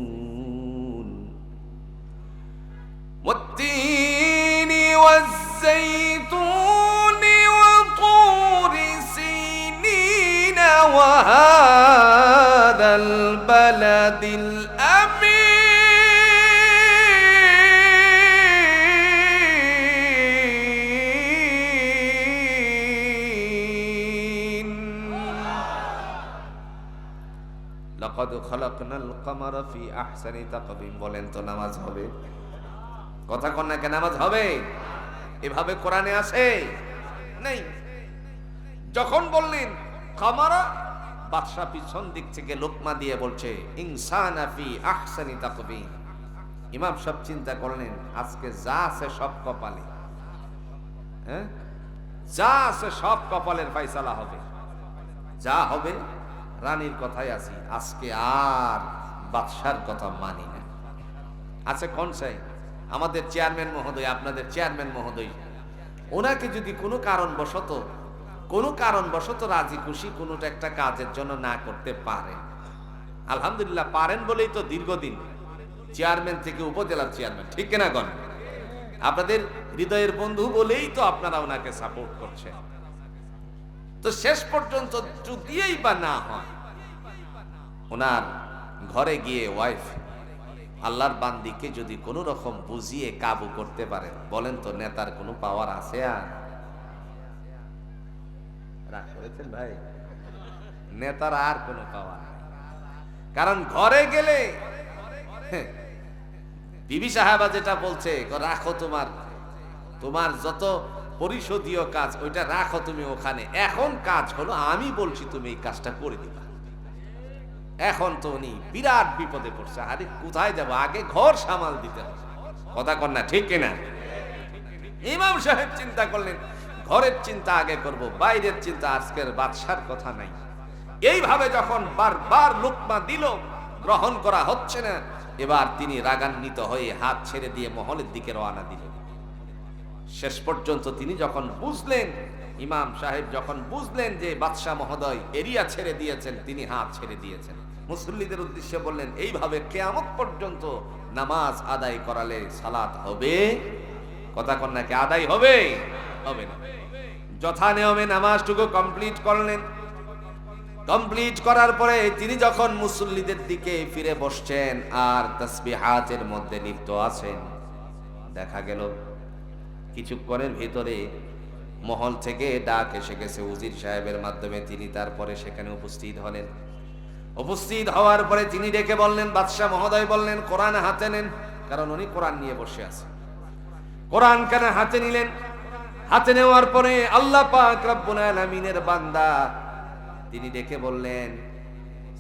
S1: والتين والزيتون وطور سينين وهذا البلد الأمين لقد خلقنا القمر في أحسن تقويم। বলেন তো নামাজ হবে? কথা কন না, কেন নামাজ হবে? এভাবে কোরআনে আছে নেই। যখন বললেন কামারা, বাদশা পিছন দিক থেকে লোকমা দিয়ে বলছে ইনসানা ফি আহসানি তাকওয়িম। ইমাম সাহেব চিন্তা করলেন, আজকে যা আছে সব কপালে, যা আছে সব কপালের ফয়সালা হবে, যা হবে। রানীর কথাই আছি, আজকে আর বাদশার কথা মানি না। আছে কোন চাই? আমাদের চেয়ারম্যান মহোদয়, আপনাদের চেয়ারম্যান মহোদয়, ওনাকে যদি কোনো কারণবশত রাজি খুশি কোনোটা একটা কাজের জন্য না করতে পারেন, আলহামদুলিল্লাহ পারেন বলেই তো দীর্ঘদিন চেয়ারম্যান থেকে উপজেলার চেয়ারম্যান, ঠিক কিনা গণ? আপনাদের হৃদয়ের বন্ধু বলেই তো আপনারা ওনাকে সাপোর্ট করছেন। তো শেষ পর্যন্ত যদিই বা না হয়, ওনার ঘরে গিয়ে ওয়াইফ আল্লাহর বান্দিকে যদি কোনো রকম বুঝিয়ে কাবু করতে পারেন, বলেন তো নেতার কোনো পাওয়ার আছে? আর রাগ করেছেন ভাই? নেতার আর কোনো পাওয়ার নেই। কারণ ঘরে গেলে বিবি সাহেবা যেটা বলছে, রাখো তোমার যত পরিশোধীয় কাজ ওইটা রাখো তুমি ওখানে, এখন কাজ হলো আমি বলছি তুমি এই কাজটা করে দিবা। এখন তো উনি বিরাট বিপদে পড়ছে, আরে কোথায় যাব, আগে ঘর সামাল দিতে হবে। কথা কন না, ঠিক কিনা? ইমাম সাহেব চিন্তা করলেন, ঘরের চিন্তা আগে করব, বাইরের চিন্তা আজকের বাদশার কথা নাই। এইভাবে যখন বারবার লোকমা দিল, গ্রহণ করা হচ্ছে না, এবার তিনি রাগান্বিত হয়ে হাত ছেড়ে দিয়ে মহলের দিকে রওনা দিলেন। শেষ পর্যন্ত তিনি যখন বুঝলেন, ইমাম সাহেব যখন বুঝলেন যে বাদশাহ মহোদয় এরিয়া ছেড়ে দিয়েছেন, তিনি হাত ছেড়ে দিয়েছেন। মুসল্লিদের উদ্দেশ্যে বললেন, এইভাবে কিয়ামত পর্যন্ত নামাজ আদায় করালে সালাত হবে? কথা কন না, কি আদায় হবে? হবে না। যথা নিয়মে নামাজটুকু কমপ্লিট করলেন। কমপ্লিট করার পরে তিনি যখন মুসল্লিদের দিকে ফিরে বসছেন আর তাসবিহাতের মধ্যে লিপ্ত আছেন, দেখা গেল কিছুক্ষণের ভিতরে মহল থেকে ডাক এসে গেছে উজির সাহেবের মাধ্যমে। তিনি তারপরে সেখানে উপস্থিত হলেন। উপস্থিত হওয়ার পরে তিনি ডেকে বললেন, বাদশাহ মহোদয় বললেন কোরআন হাতে নেন, কারণ উনি কোরআন নিয়ে বসে আছে। কোরআন কেন হাতে নিলেন? হাতে নেওয়ার পরে আল্লাহ পাক রব্বুল আলামিনের বান্দা তিনি ডেকে বললেন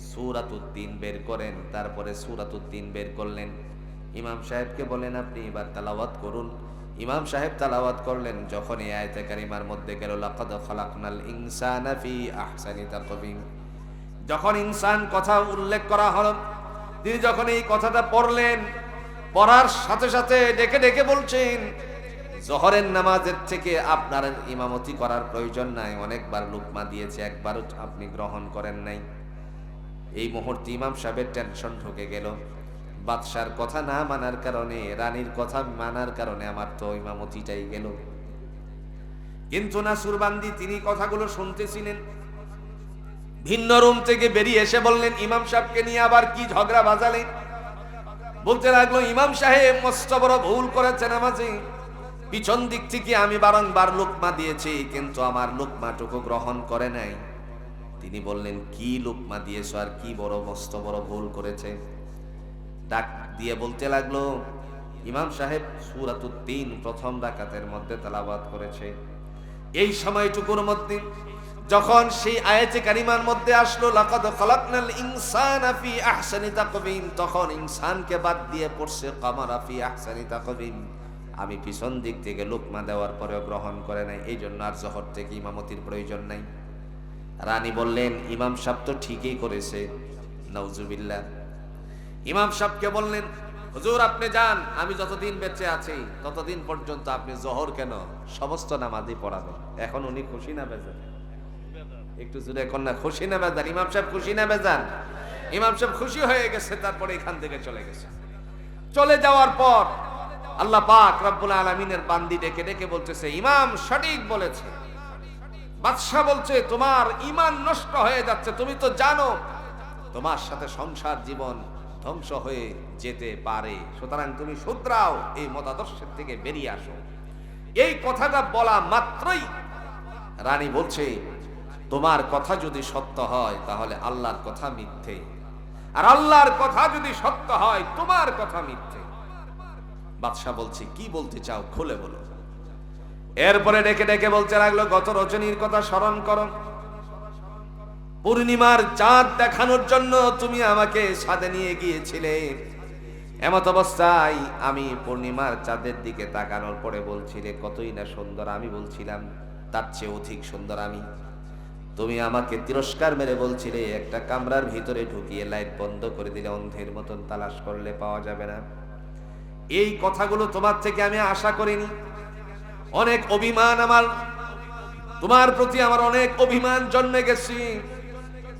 S1: সূরাতুত তিন বের করেন। তারপরে সূরাতুত তিন বের করলেন। ইমাম সাহেবকে বলেন, আপনি এবার তেলাওয়াত করুন। ইমাম সাহেব তেলাওয়াত করলেন, যখন এই আয়াতে কারিমার মধ্যে গেল লাকাদ খালাকনাল ইনসানা ফি আহসানি তাকওয়িম, যখন ইনসান কথা উল্লেখ করা হলো, তিনি যখন এই কথাটা পড়লেন, পড়ার সাথে সাথে ডেকে ডেকে বলছেন, জোহরের নামাজের থেকে আপনার ইমামতি করার প্রয়োজন নাই, অনেকবার লুকমা দিয়েছে, একবারও আপনি গ্রহণ করেন নাই। এই মুহূর্তে ইমাম সাহেবের টেনশন ঢুকে গেল, বাদশার কথা না মানার কারণে, রানীর কথা মানার কারণে আমার তো ইমামতিটাই গেল। কিন্তু না, সুরবান্দি তিনি কথাগুলো শুনতেছিলেন। ভিন্ন রুম থেকে বেরিয়ে এসে বললেন, ইমাম সাহেবকে নিয়ে আবার কি ঝগড়া বাজালেন? বলতে লাগলো, ইমাম সাহেব মস্ত বড় ভুল করেছেন নামাজে। পিছন দিক থেকে আমি বারংবার লুকমা দিয়েছি, কিন্তু আমার লুকমাটুকু গ্রহণ করে নাই। তিনি বললেন, কি লুকমা দিয়েছো আর কি বড় মস্ত বড় ভুল করেছে? ডাক দিয়ে বলতে লাগলো, ইমাম সাহেব সূরাতুত তিন প্রথম রাকাতের মধ্যে তেলাওয়াত করেছে। এই সময়টুকুর মধ্যে যখন সেই আয়াতে কারিমার মধ্যে আসলো লাকাদ খালাকনাল ইনসানা ফি আহসানি তাকওয়িম, তখন ইনসানকে বাদ দিয়ে পড়ছে কামারা ফি আহসানি তাকওয়িম। আমি পিছন দিক থেকে লুকমা দেওয়ার পরেও গ্রহণ করে নাই, এই জন্য আর জোহর থেকে ইমামতির প্রয়োজন নাই। রানী বললেন, ইমাম সাহেব তো ঠিকই করেছে। নাউজুবিল্লাহ। ইমাম সাহেবকে বললেন, হুজুর আপনি যান, আমি যতদিন বেঁচে আছি ততদিন পর্যন্ত আপনি জোহর কেন সমস্ত নামাজই পড়াবেন। এখন উনি খুশি না বেজান? একটু জোরে এখন না, খুশি না বেজান? ইমাম সাহেব খুশি না বেজান? ইমাম সাহেব খুশি হয়ে গেছে, তারপরে এখান থেকে চলে গেছে। চলে যাওয়ার পর আল্লাহ পাক রব্বুল আলামিনের বান্দি ডেকে ডেকে বলতেছে, ইমাম সঠিক বলেছে। বাদশা বলছে, তোমার ঈমান নষ্ট হয়ে যাচ্ছে, তুমি তো জানো তোমার সাথে সংসার জীবন ধ্বংস হয়ে যেতে পারে, সুতরাং তুমি শুধরাও, এই মতাদর্শের থেকে বেরিয়ে আসো। এই কথাটা বলা মাত্রই রানী বলছে, তোমার কথা যদি সত্য হয় তাহলে আল্লাহর কথা মিথ্যে, আর আল্লাহর কথা যদি সত্য হয় তোমার কথা মিথ্যে। বাদশা বলছে, কি বলতে চাও খুলে বলো। এরপরে ডেকে ডেকে বলতে লাগলো, গত রজনীর কথা স্মরণ করো। পূর্ণিমার চাঁদ দেখানোর জন্য তুমি আমাকে ছাদে নিয়ে গিয়েছিলে। এমত অবস্থায় আমি পূর্ণিমার চাঁদের দিকে তাকানোর পরে বলছিলে কতই না সুন্দর, আমি বলছিলাম তার চেয়ে অধিক সুন্দর আমি। তুমি আমাকে তিরস্কার মেরে বলছিলে একটা কামরার ভিতরে ঢুকিয়ে লাইট বন্ধ করে দিলে অন্ধের মতন তালাশ করলে পাওয়া যাবে না। এই কথাগুলো তোমার থেকে আমি আশা করিনি। অনেক অভিমান আমার তোমার প্রতি, আমার অনেক অভিমান জন্মে গেছি।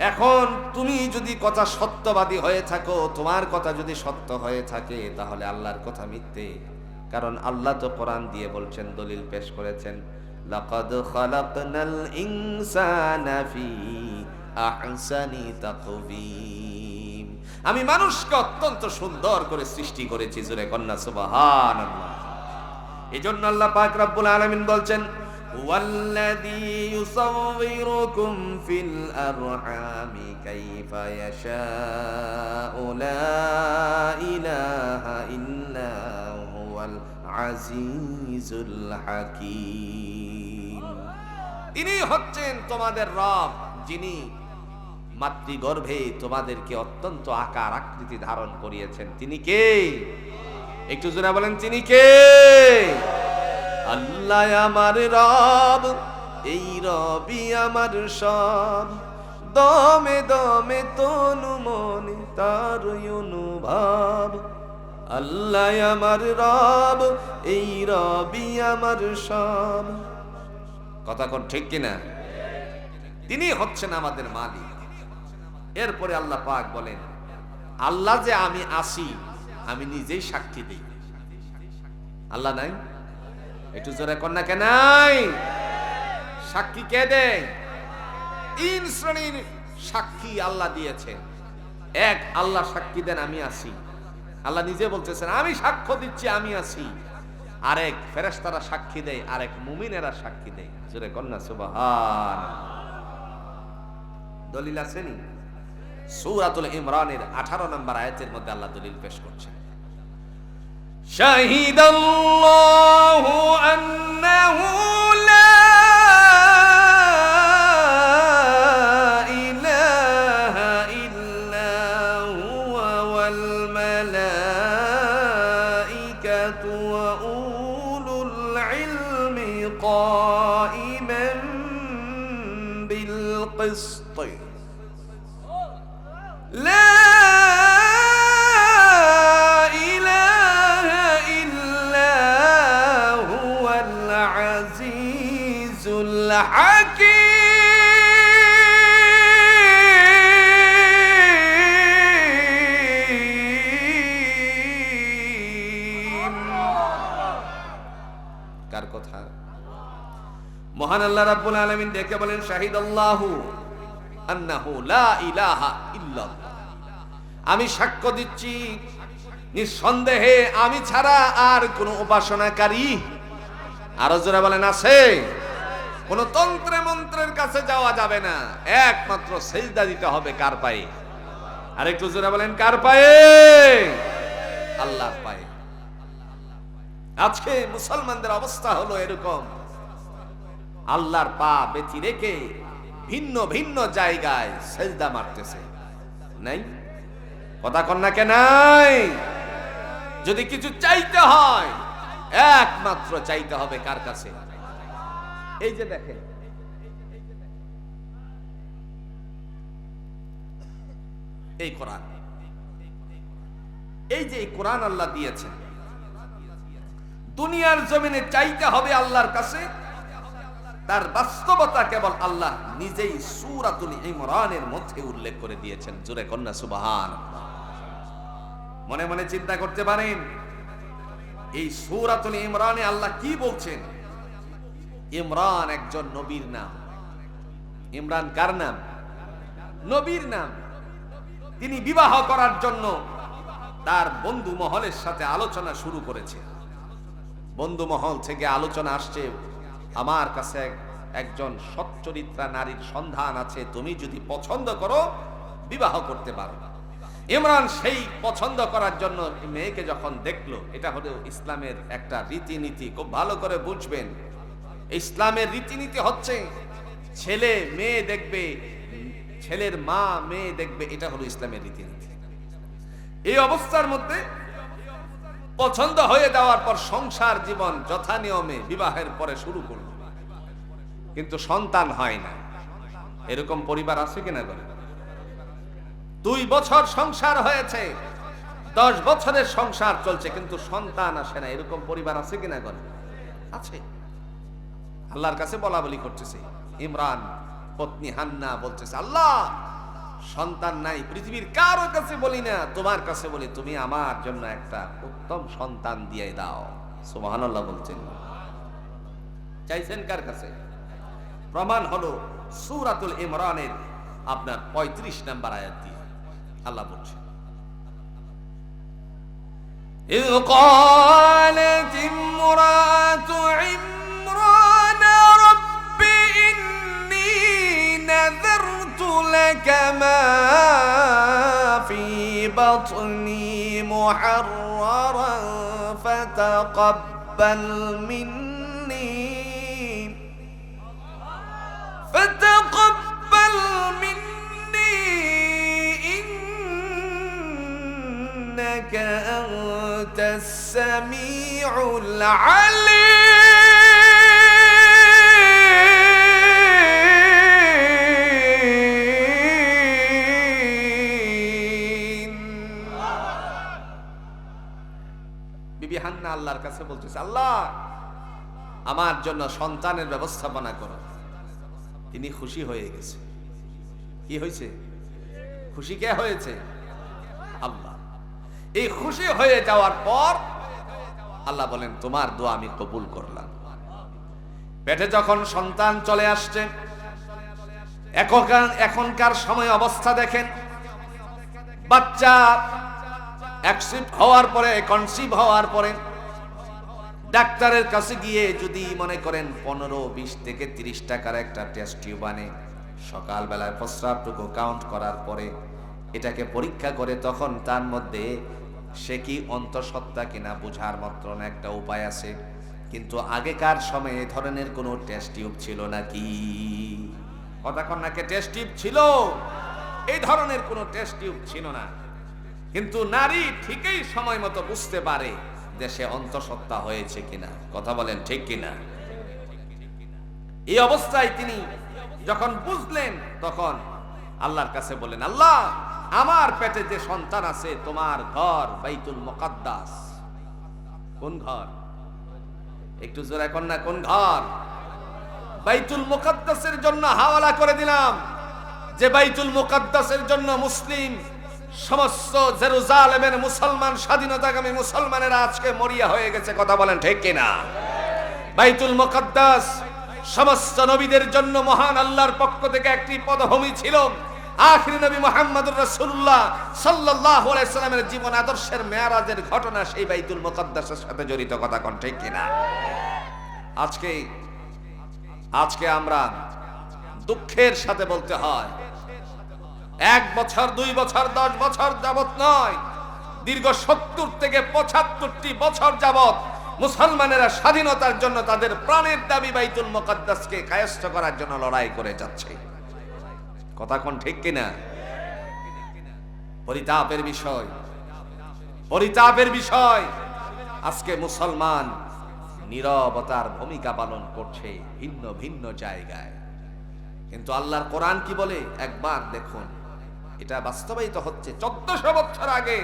S1: এখন তুমি যদি কথা সত্যবাদী হয়ে থাকো, তোমার কথা যদি সত্য হয়ে থাকে, তাহলে আল্লাহর কথা মিথ্যে। কারণ আল্লাহ তো কোরআন দিয়ে বলছেন, দলিল পেশ করেছেন, লাকাদ খালাকনাল ইনসানা ফি আহসানি তাকওয়িম। আমি মানুষকে অত্যন্ত সুন্দর করে সৃষ্টি করেছি। জোরে কন্যা সুবহানাল্লাহ। এজন্য আল্লাহ পাক রব্বুল আলামিন বলছেন, ওয়াল্লাযী ইউসাউবিরুকুম ফিল আরহামি কাইফা ইয়াশাউ লা ইলাহা ইল্লা হুয়াল আজিজুল হাকীম। তিনি হচ্ছেন তোমাদের রব, যিনি মাতৃগর্ভে তোমাদেরকে অত্যন্ত আকার আকৃতি ধারণ করিয়েছেন। তিনি কে? একটু জোরে বলেন, তিনি কে? আল্লাহ আমার রব, এই রবি আমার সব, দমে দমে তনু মনে তার অনুভব। আল্লাহ আমার রব, এই রবি আমার সব। কথা কোন ঠিক কিনা? তিনি হচ্ছেন আমাদের মালিক। এরপরে আল্লাহ পাক বলেন, আল্লাহ যে আমি আসি আমি নিজেই সাক্ষী দিই। আল্লাহ নাই? একটু জোরে কন্যা কে নাই? সাক্ষী কে দেয়? তিন শ্রেণীর সাক্ষী আল্লাহ দিয়েছেন। এক, আল্লাহ সাক্ষী দেন আমি আসি, আল্লাহ নিজে বলতেছেন আমি সাক্ষ্য দিচ্ছি আমি আসি। আরেক, ফেরেশতারা সাক্ষী দেয়, আরেক মুমিনেরা সাক্ষী দেয়। জোরে কন্যা সুবহানাল্লাহ। দলিল আসেনি? সূরাতুল ইমরানের 18 নম্বর আয়াতের মধ্যে আল্লাহ দলিল পেশ করছেন, শাহিদাল্লাহু আন্নাহু লা ইলাহা ইল্লা হুয়া ওয়াল মালাইকাতু ওয়া উলুল القسط لا إله إلا هو العزيز الحكيم কার কথা? মহান আল্লাহ রাব্বুল আলামিন ডেকে বলেন শাহিদাল্লাহু আন্নাহু লা ইলাহা ইল্লাল্লাহ, আমি সাক্ষ্য দিচ্ছি নিঃসন্দেহে আমি ছাড়া আর কোন উপাসনাকারী, আরো জোরে বলেন, আছে? কোন তন্ত্রে মন্ত্রের কাছে যাওয়া যাবে না, একমাত্র সিজদা দিতে হবে কার পায়ে? আরেকটু জোরে বলেন, কার পায়ে? আল্লাহর পায়ে। আজকে মুসলমানদের অবস্থা হলো এরকম, আল্লাহর পা বেঁচে রেখে ভিন্ন ভিন্ন জায়গায় সিজদা মারতেছে। নাই কথা কন্যা কে নাই? যদি কিছু চাইতে হয় একমাত্র চাইতে হবে কার কাছে? এই যে দেখেন, এই কোরআন, এই যে কোরআন আল্লাহ দিয়েছেন, দুনিয়ার জমিনে চাইতে হবে আল্লাহর কাছে। তার বাস্তবতা কেবল আল্লাহ নিজেই সূরাতুল ইমরানের মধ্যে উল্লেখ করে দিয়েছেন। জোরে কন্যা সুবহানাল্লাহ। মনে মনে চিন্তা করতে পারেন এই সূরাতুল ইমরানে আল্লাহ কি বলছেন? ইমরান একজন নবীর নাম। ইমরান কার নাম? নবীর নাম। তিনি বিবাহ করার জন্য তার বন্ধু মহলের সাথে আলোচনা শুরু করেছে। বন্ধু মহল থেকে আলোচনা আসছে, আমার কাছে একজন সচ্চরিত্রা নারীর সন্ধান আছে, তুমি যদি পছন্দ করো বিবাহ করতে পারো। ইমরান সেই পছন্দ করার জন্য মেয়েকে যখন দেখলো, এটা হলো ইসলামের একটা রীতিনীতি, খুব ভালো করে বুঝবেন। ইসলামের রীতিনীতি হচ্ছে ছেলে মেয়ে দেখবে, ছেলের মা মেয়ে দেখবে, এটা হলো ইসলামের রীতিনীতি। এই অবস্থার মধ্যে পছন্দ হয়ে যাওয়ার পর সংসার জীবন যথা নিয়মে বিবাহের পরে শুরু করল, কিন্তু সন্তান হয় না। এরকম পরিবার আছে কিনা বলে? 2 বছর সংসার হয়েছে, 10 বছরের সংসার চলছে, কিন্তু সন্তান আসে না। এরকম পরিবার আছে কিনা বলে? আছে। আল্লাহর কাছে বলা বলি করতেছে। ইমরান পত্নী হান্না বলতেছে, আল্লাহ সন্তান নাই, পৃথিবীর কারো কাছে বলি না, তোমার কাছে বলি, তুমি আমার জন্য একটা উত্তম সন্তান দিয়ে দাও। সুবহানাল্লাহ বলছেন। চাইছেন কার কাছে? প্রমাণ হলো সূরাতুল ইমরানের আপনার 35 নম্বর আয়াত দিয়ে আল্লাহ বলছেন, إذ قالت امرأة عمران رب إني نذرت لك ما في بطني محررا فتقبل مني إنك أنت السميع العليم। বিবি হান্না আল্লাহর কাছে বলতেছে, আল্লাহ আমার জন্য সন্তানের ব্যবস্থাপনা করো। তিনি খুশি হয়ে গেছে। কি হয়েছে? খুশি কে হয়েছে? আল্লাহ। এই খুশি হয়ে যাওয়ার পর আল্লাহ বলেন, তোমার দোয়া আমি কবুল করলাম। পেটে যখন সন্তান চলে আসছে, এখনকার সময় অবস্থা দেখেন, বাচ্চা অ্যাকসেপ্ট হওয়ার পরে, কনসিভ হওয়ার পরে ডাক্তারের কাছে গিয়ে যদি মনে করেন 15-20 থেকে 30 টাকার একটা টেস্ট টিউব আনে, সকালবেলায় প্রস্রাবটুকু কাউন্ট করার পরে এটাকে পরীক্ষা করে, তখন তার মধ্যে সে কি অন্তঃসত্ত্বা কিনা বোঝার মাত্র একটা উপায় আছে। কিন্তু আগেকার সময়ে এই ধরনের কোনো টেস্ট টিউব ছিল নাকি? কতক্ষণ নাকি টেস্ট টিউব ছিল? এই ধরনের কোনো টেস্ট টিউব ছিল না। কিন্তু নারী ঠিকই সময় মতো বুঝতে পারে যে সে অন্তঃসত্ত্বা হয়েছে কিনা। কথা বলেন ঠিক কিনা? এই অবস্থায় তিনি যখন বুঝলেন তখন আল্লাহর কাছে বলেন, আল্লাহ আমার পেটে যে সন্তান আছে তোমার ঘর বাইতুল মুকাদ্দাস। কোন ঘর? একটু জোরে এখন না, কোন ঘর? বাইতুল মুকাদ্দাসের জন্য হাওয়ালা করে দিলাম, যে বাইতুল মুকাদ্দাসের জন্য মুসলিম সমস্ত জেরুজালেমের মুসলমান, স্বাধীনতাকামী মুসলমানেরা আজকে মরিয়া হয়ে গেছে। কথা বলেন ঠিক কিনা? বাইতুল মুকাদ্দাস সমস্ত নবীদের জন্য মহান আল্লাহর পক্ষ থেকে একটি পদভূমি ছিল। আখিরি নবী মুহাম্মদুর রাসূলুল্লাহ সাল্লাল্লাহু আলাইহি সাল্লামের জীবন আদর্শের মেরাজের ঘটনা সেই বাইতুল মুকাদ্দাসের সাথে জড়িত। কথা কোন ঠিক কিনা? আজকে আমরা দুঃখের সাথে বলতে হয়, 1 বছর 2 বছর 10 বছর যাবত নয়, দীর্ঘ 70 থেকে 75টি বছর যাবত মুসলমানেরা স্বাধীনতার জন্য তাদের প্রাণের দাবি বাইতুল মুকাদ্দাসকে কায়স্থ করার জন্য লড়াই করে যাচ্ছে। কথা কোন ঠিক কিনা? পরিতাপের বিষয় আজকে মুসলমান নীরবতার ভূমিকা পালন করছে ভিন্ন ভিন্ন জায়গায়। কিন্তু আল্লাহর কোরআন কি বলে একবার দেখুন, এটা বাস্তবায়িত হচ্ছে। 1400 বছর আগে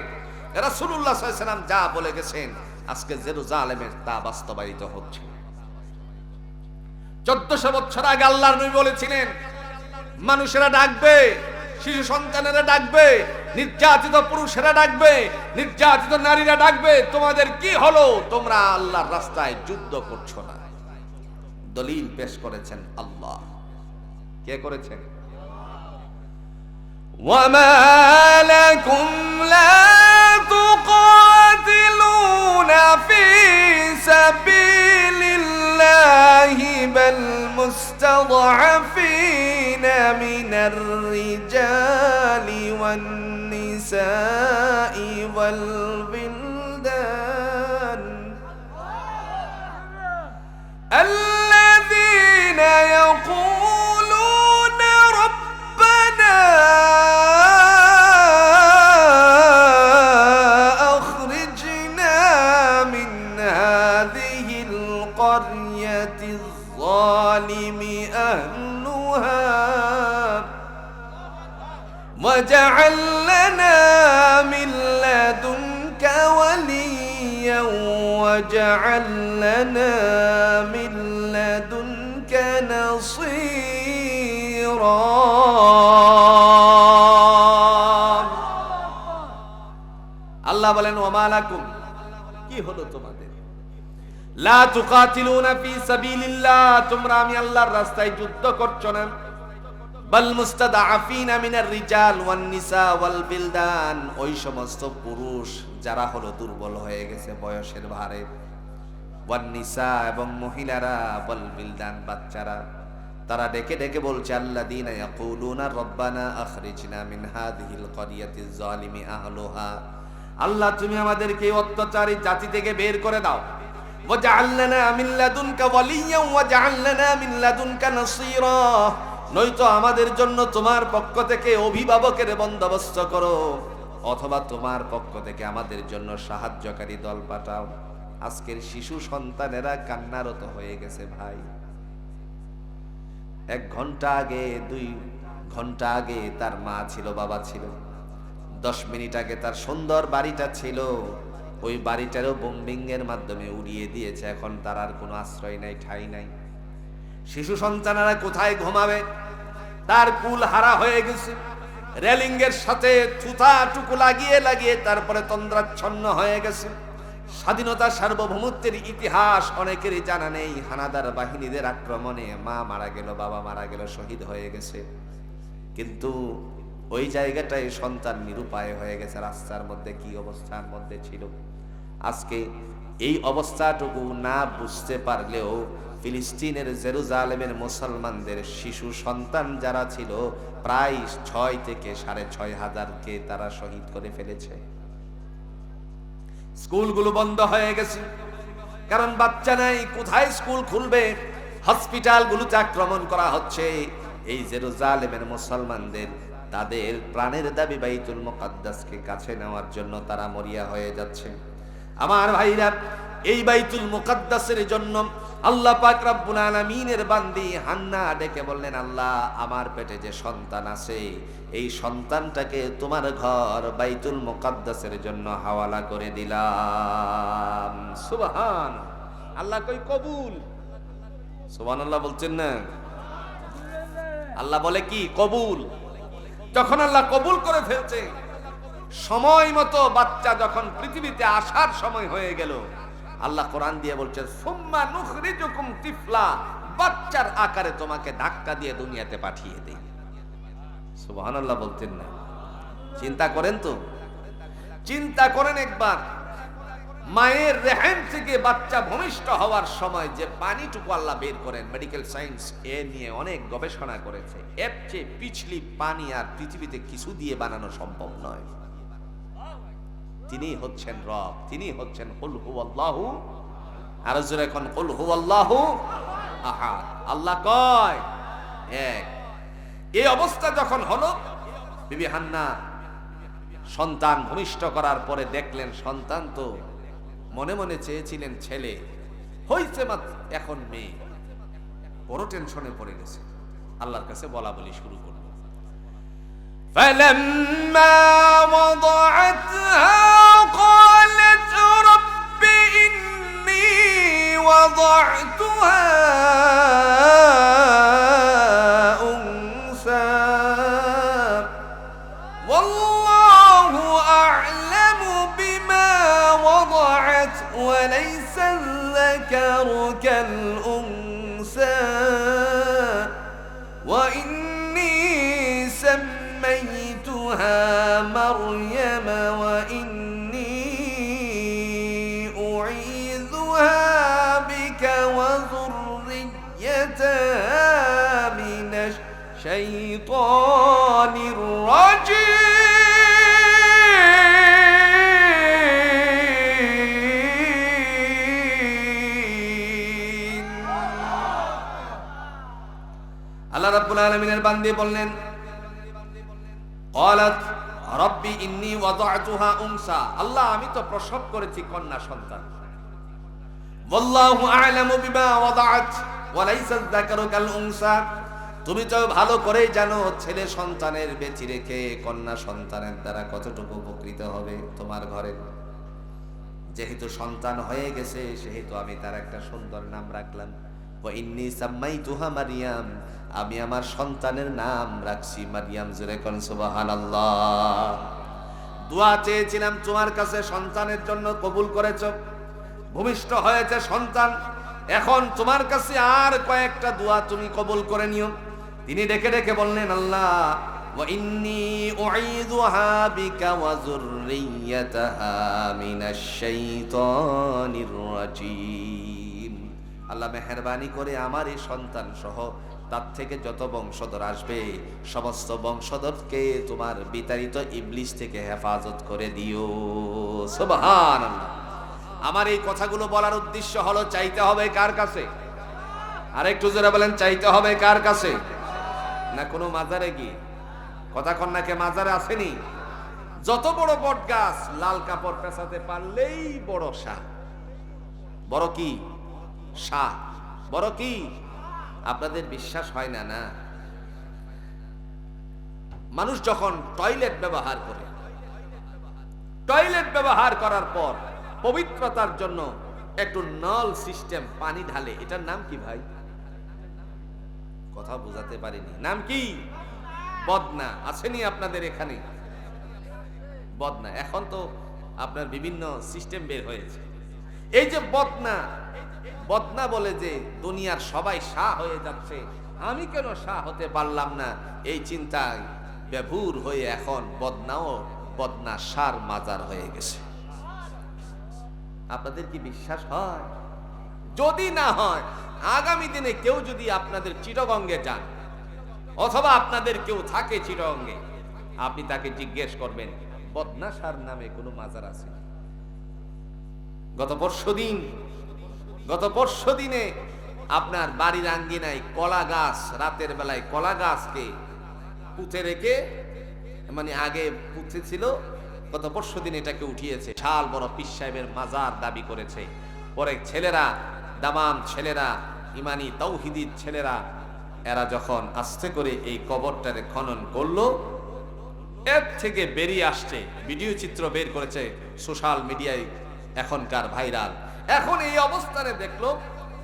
S1: রাসূলুল্লাহ সাল্লাল্লাহু আলাইহি ওয়াসাল্লাম যা বলে গেছেন আজকে জেরুজালেমে তা বাস্তবায়িত হচ্ছে। 1400 বছর আগে আল্লাহর নবী বলেছিলেন, মানুষেরা ডাকবে, শিশু সন্তানেরা ডাকবে, নির্যাতিত পুরুষেরা ডাকবে, নির্যাতিত নারীরা ডাকবে, তোমাদের কি হলো? তোমরা আল্লাহর রাস্তায় যুদ্ধ করছো না। দলিল পেশ করেছেন আল্লাহ। কে করেছেন?
S2: وما لكم لا تقاتلون في سبيل الله بل مستضعفين من الرجال والنساء والولدان الذين يقولون ربنا أخرجنا من هذه القرية الظالم أهلها واجعل لنا من لدنك وليا واجعل لنا من لدنك نصيرا
S1: আল্লাহ বলেন, ওমা লাকুম, কি হলো তোমাদের? লা তুকাতিলুনা ফি সাবিলিল্লাহ, তোমরা আমি আল্লাহর রাস্তায় যুদ্ধ করছো না। বাল মুস্তাদআফিনা মিনার রিজাল ওয়ান নিসা ওয়াল বিলদান, ওই সমস্ত পুরুষ যারা হলো দুর্বল হয়ে গেছে বয়সের ভারে, ওয়ান নিসা এবং মহিলারা, ওয়াল বিলদান বাচ্চারা, তারা ডেকে ডেকে বলছে আল্লাযীনা ইয়াকুলুনা রব্বানা আখরিজনা মিন হাযিহিল ক্বরিয়াতিজ যালিমি আহলুহা, আল্লাহ তুমি আমাদেরকে এই অত্যাচারী জাতি থেকে বের করে দাও। ওয়াজআল লানা মিন লাদুনকা ওয়ালিয়্যা ওয়াজআল লানা মিন লাদুনকা নাসীরা, নয়তো আমাদের জন্য তোমার পক্ষ থেকে অভিভাবকের বন্দোবস্ত করো, অথবা তোমার পক্ষ থেকে আমাদের জন্য সাহায্যকারী দল পাঠাও। আজকের শিশু সন্তানেরা কান্নারত হয়ে গেছে ভাই। 1 ঘন্টা আগে 2 ঘন্টা আগে তার মা ছিল, বাবা ছিল, 10 মিনিট আগে তার সুন্দর বাড়িটা ছিল, ওই বাড়িটারও বোম্বিং এর মাধ্যমে উড়িয়ে দিয়েছে। এখন তার আর কোনো আশ্রয় নাই, ঠাঁই নাই। শিশু সন্তানেরা কোথায় ঘুমাবে? তার কুল হারা হয়ে গেছে। রেলিং এর সাথে থুতাটুকু লাগিয়ে লাগিয়ে তারপরে তন্দ্রাচ্ছন্ন হয়ে গেছে। স্বাধীনতা সার্বভৌমত্বের ইতিহাস অনেকেরই জানা নেই। হানাদার বাহিনীদের আক্রমণে মা মারা গেল, বাবা মারা গেল, শহীদ হয়ে গেছে। কিন্তু ওই জায়গাটায় সন্তান নিরুপায় হয়ে গেছে। রাস্তার মধ্যে কি অবস্থার মধ্যে ছিল। আজকে এই অবস্থাটুকু না বুঝতে পারলেও ফিলিস্তিনের জেরুজালেমের মুসলমানদের শিশু সন্তান যারা ছিল প্রায় 6 থেকে 6,500কে তারা শহীদ করে ফেলেছে। স্কুলগুলো বন্ধ হয়ে গেছে, কারণ বাচ্চা নাই, কোথায় স্কুল খুলবে? হসপিটালগুলোতে আক্রমণ করা হচ্ছে। এই জেরুজালেমের মুসলমানদের তাদের প্রাণের দাবি বাইতুল মুকাদ্দাসকে কাছে নেওয়ার জন্য তারা মরিয়া হয়ে যাচ্ছে। আমার ভাইরা, এই বাইতুল মুকাদ্দাসের জন্য আল্লাহ পাক রব্বুল আলামিনের বান্দি হান্না ডেকে বললেন, আল্লাহ আমার পেটে যে সন্তান আছে এই সন্তানটাকে তোমার ঘর বাইতুল মুকাদ্দাসের জন্য হাওয়ালা করে দিলাম। সুবহান আল্লাহ কই কবুল, সুবহানাল্লাহ বলছেন না? আল্লাহ বলে কি কবুল। যখন আল্লাহ কবুল করে ফেলছে, সময় মতো বাচ্চা যখন পৃথিবীতে আসার সময় হয়ে গেল, আল্লাহ কোরআন দিয়ে বলছেন সুম্মা নুখরিজুকুম তিফলা, বাচ্চার আকারে তোমাকে ধাক্কা দিয়ে দুনিয়াতে পাঠিয়ে দেই। সুবহানাল্লাহ বলতেন না? চিন্তা করেন তো, চিন্তা করেন একবার, মায়ের রেহেম থেকে বাচ্চা ভূমিষ্ঠ হওয়ার সময় যে পানিটুকু আল্লাহ বের করেন, মেডিকেল সায়েন্স এ নিয়ে অনেক গবেষণা করেছে, এর চেয়ে পিছলি পানি আর পৃথিবীতে কিছু দিয়ে বানানো সম্ভব নয়। তিনি হচ্ছেন রব, তিনি হচ্ছেন কুল হুয়াল্লাহু, আর জোরে এখন কুল হুয়াল্লাহু আহাদ। আল্লাহ কয় এক। এই অবস্থা যখন হলো, বিবি হান্না সন্তান ভূমিষ্ঠ করার পরে দেখলেন সন্তান তো মনে মনে চেয়েছিলেন ছেলে, হইছে মাত্র এখন মেয়ে, বড় টেনশনে পড়ে গেছে। আল্লাহর কাছে বলা বলি শুরু করল।
S2: فلما وضعتها قالت رب إني وضعتها أنثى والله أعلم بما وضعت وليس الذكر كالأنثى وإني سميتها مريم وإني أعيذها بك وذريتها من الشيطان الرجيم.
S1: আল্লাহ রাব্বুল আলামিনের বান্দী বললেন, قالت ربي إني وضعتها أنثى, আল্লাহ আমি তো প্রসব করেছি কন্যা সন্তান। والله أعلم بما وضعت وليس الذكر كالأنثى, তুমি তো ভালো করেই জানো ছেলে সন্তানের বেঁচে রেখে কন্যা সন্তানের দ্বারা কতটুকু উপকৃত হবে তোমার ঘরে। যেহেতু সন্তান হয়ে গেছে সেহেতু আমি তার একটা সুন্দর নাম রাখলাম, ওয়া ইন্নী সাম্মাইতুহা মারইয়াম, আমি আমার সন্তানের নাম রাখছি মারইয়াম। জোরে কোন সুবহানাল্লাহ। দোয়া চেয়েছিলাম তোমার কাছে সন্তানের জন্য, কবুল করেছো, ভূমিষ্ঠ হয়েছে সন্তান। এখন তোমার কাছে আর কয়েকটা দোয়া তুমি কবুল করে নিও। তিনি ডেকে ডেকে বললেন, আল্লাহ ওয়া ইন্নী উঈযুহা বিকা ওয়া যুররিয়াতাহা মিনাশ শাইতানির রাজীম। আল্লাহ মেহেরবানি করে আমার এই সন্তান সহ তার থেকে যত বংশধর আসবে সমস্ত বংশধরকে তোমার বিতাড়িত ইবলিস থেকে হেফাজত করে দিও। সুবহানাল্লাহ। আমার এই কথাগুলো বলার উদ্দেশ্য হলো চাইতে হবে কার কাছে? আর একটু জোরে বলেন, চাইতে হবে কার কাছে? না কোনো মাজারে গিয়ে? কথা কন্যাকে মাজারে আসেনি? যত বড় বট গাছ লাল কাপড় পেঁচাতে পারলেই বড় শাহ। বড় কি? শাহ। বড় কি? আপনাদের বিশ্বাস হয় না? না, মানুষ যখন টয়লেট ব্যবহার করে, টয়লেট ব্যবহার করার পর পবিত্রতার জন্য একটু নল সিস্টেম পানি ঢালে, এটার নাম কি ভাই? কথা বোঝাতে পারিনি। নাম কি? বদনা। আসেনি আপনাদের এখানে? বদনা। এখন তো আপনার বিভিন্ন সিস্টেম বের হয়েছে। এই যে বদনা, বদনা বলে যে দুনিয়ার সবাই শাহ হয়ে যাচ্ছে, আমি কেন শাহ হতে পারলাম না, এই চিন্তায় বেভুর হয়ে এখন বদনাও বদনা শার মাজার হয়ে গেছে। আপনাদের কি বিশ্বাস হয়? যদি না হয়, আগামী দিনে কেউ যদি আপনাদের চিটাগঙ্গে যান অথবা আপনাদের কেউ থাকে চিটাগঙ্গে, আপনি তাকে জিজ্ঞেস করবেন বদনা শার নামে কোনো মাজার আছে? গত পরশু দিনে আপনার বাড়ির আঙ্গিনায় কলা গাছ, রাতের বেলায় কলা গাছকে পুঁতে রেখে, মানে আগে পুঁতে ছিল, গত পরশু দিন এটাকে উঠিয়েছে, বিশাল বড় পীর সাহেবের মাজার দাবি করেছে। পরে ছেলেরা, দামাম ছেলেরা, ইমানি তাওহীদি ছেলেরা, এরা যখন আস্তে করে এই কবরটারে খনন করলো, এর থেকে বেরিয়ে আসছে ভিডিও চিত্র বের করেছে সোশ্যাল মিডিয়ায়, এখনকার ভাইরাল। এখন এই অবস্থানে দেখলো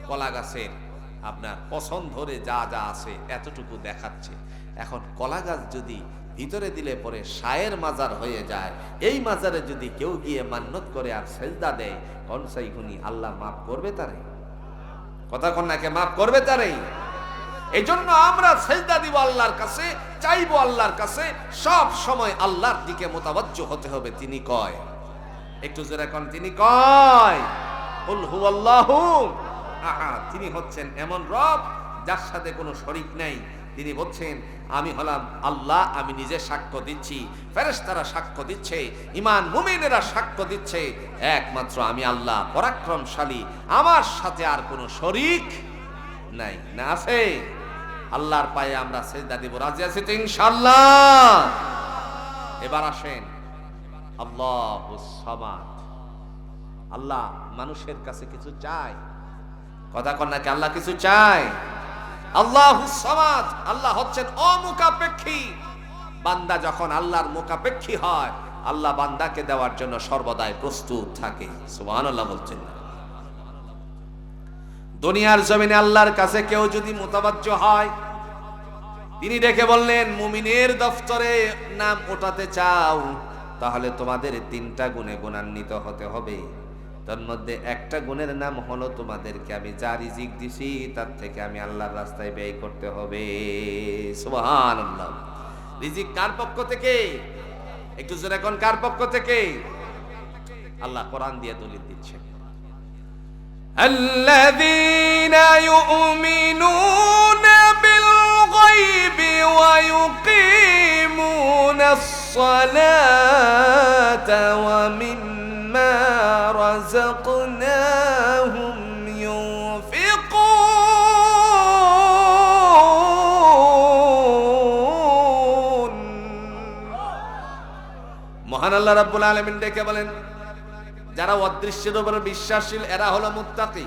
S1: কলা গাছের আপনার পছন্দ ধরে যা যা আছে এতটুকু দেখাচ্ছে। এখন কলা গাছ যদি ভিতরে দিলে পরে শায়ের মাজার হয়ে যায়, এই মাজারে যদি কেউ গিয়ে মান্নত করে আর সেজদা দেয়, কনসাই গুনি আল্লাহ মাফ করবে তারে? কথা কন্যাকে মাফ করবে তারে? এই জন্য আমরা সেজদা দিব আল্লাহর কাছে, চাইবো আল্লাহর কাছে, সব সময় আল্লাহর দিকে মোতাবাজ্জহ হতে হবে। তিনি কয়, একটু জোরে কোন, তিনি কয় কুল হুয়াল্লাহু আহাদ। তিনি হচ্ছেন এমন রব যার সাথে কোনো শরীক নাই। তিনি বলছেন আমি হলাম আল্লাহ, আমি নিজে সাক্ষ্য দিচ্ছি, ফেরেশতারা সাক্ষ্য দিচ্ছে, ঈমান মুমিনেরা সাক্ষ্য দিচ্ছে, একমাত্র আমি আল্লাহ পরাক্রমশালী, আমার সাথে আর কোনো শরীক নাই। না আছে? আল্লাহর পায়ে আমরা সিজদা দিব। রাজি আছি তো ইনশাআল্লাহ? এবার আসেন আল্লাহুস সামাদ। আল্লাহ মানুষের কাছে কিছু চায়? কথা কন নাকি আল্লাহ কিছু চায়? আল্লাহুস সামাদ, আল্লাহ হচ্ছেন অমুখাপেক্ষী। বান্দা যখন আল্লাহর মুখাপেক্ষী হয়, আল্লাহ বান্দাকে দেওয়ার জন্য সর্বদাই প্রস্তুত থাকে। সুবহানাল্লাহ বলছেন। দুনিয়ার জমিনে আল্লাহর কাছে কেউ যদি মুতাবাজ্জহ হয়, তিনি ডেকে বললেন মুমিনের দফতরে নাম ওঠাতে চাও, তাহলে তোমাদের 3টা গুণে গুণান্বিত হতে হবে। তার মধ্যে একটা গুণের নাম হলো তোমাদেরকে আমি যা রিজিক দিছি তার থেকে আমি আল্লাহর রাস্তায় ব্যয় করতে হবে। সুবহানাল্লাহ। রিজিক কার পক্ষ থেকে? একটু জোরে কোন, কার পক্ষ থেকে? আল্লাহ কোরআন দিয়ে দলিল দিচ্ছেন,
S2: الذين يؤمنون بالغيب ويقيمون الصلاة ومما رزقناهم ينفقون।
S1: মহান আল্লাহ রাব্বুল আলামিন ডেকে বলেন যারা অদৃশ্যের উপরে বিশ্বাসশীল এরা হলো মুত্তাকি।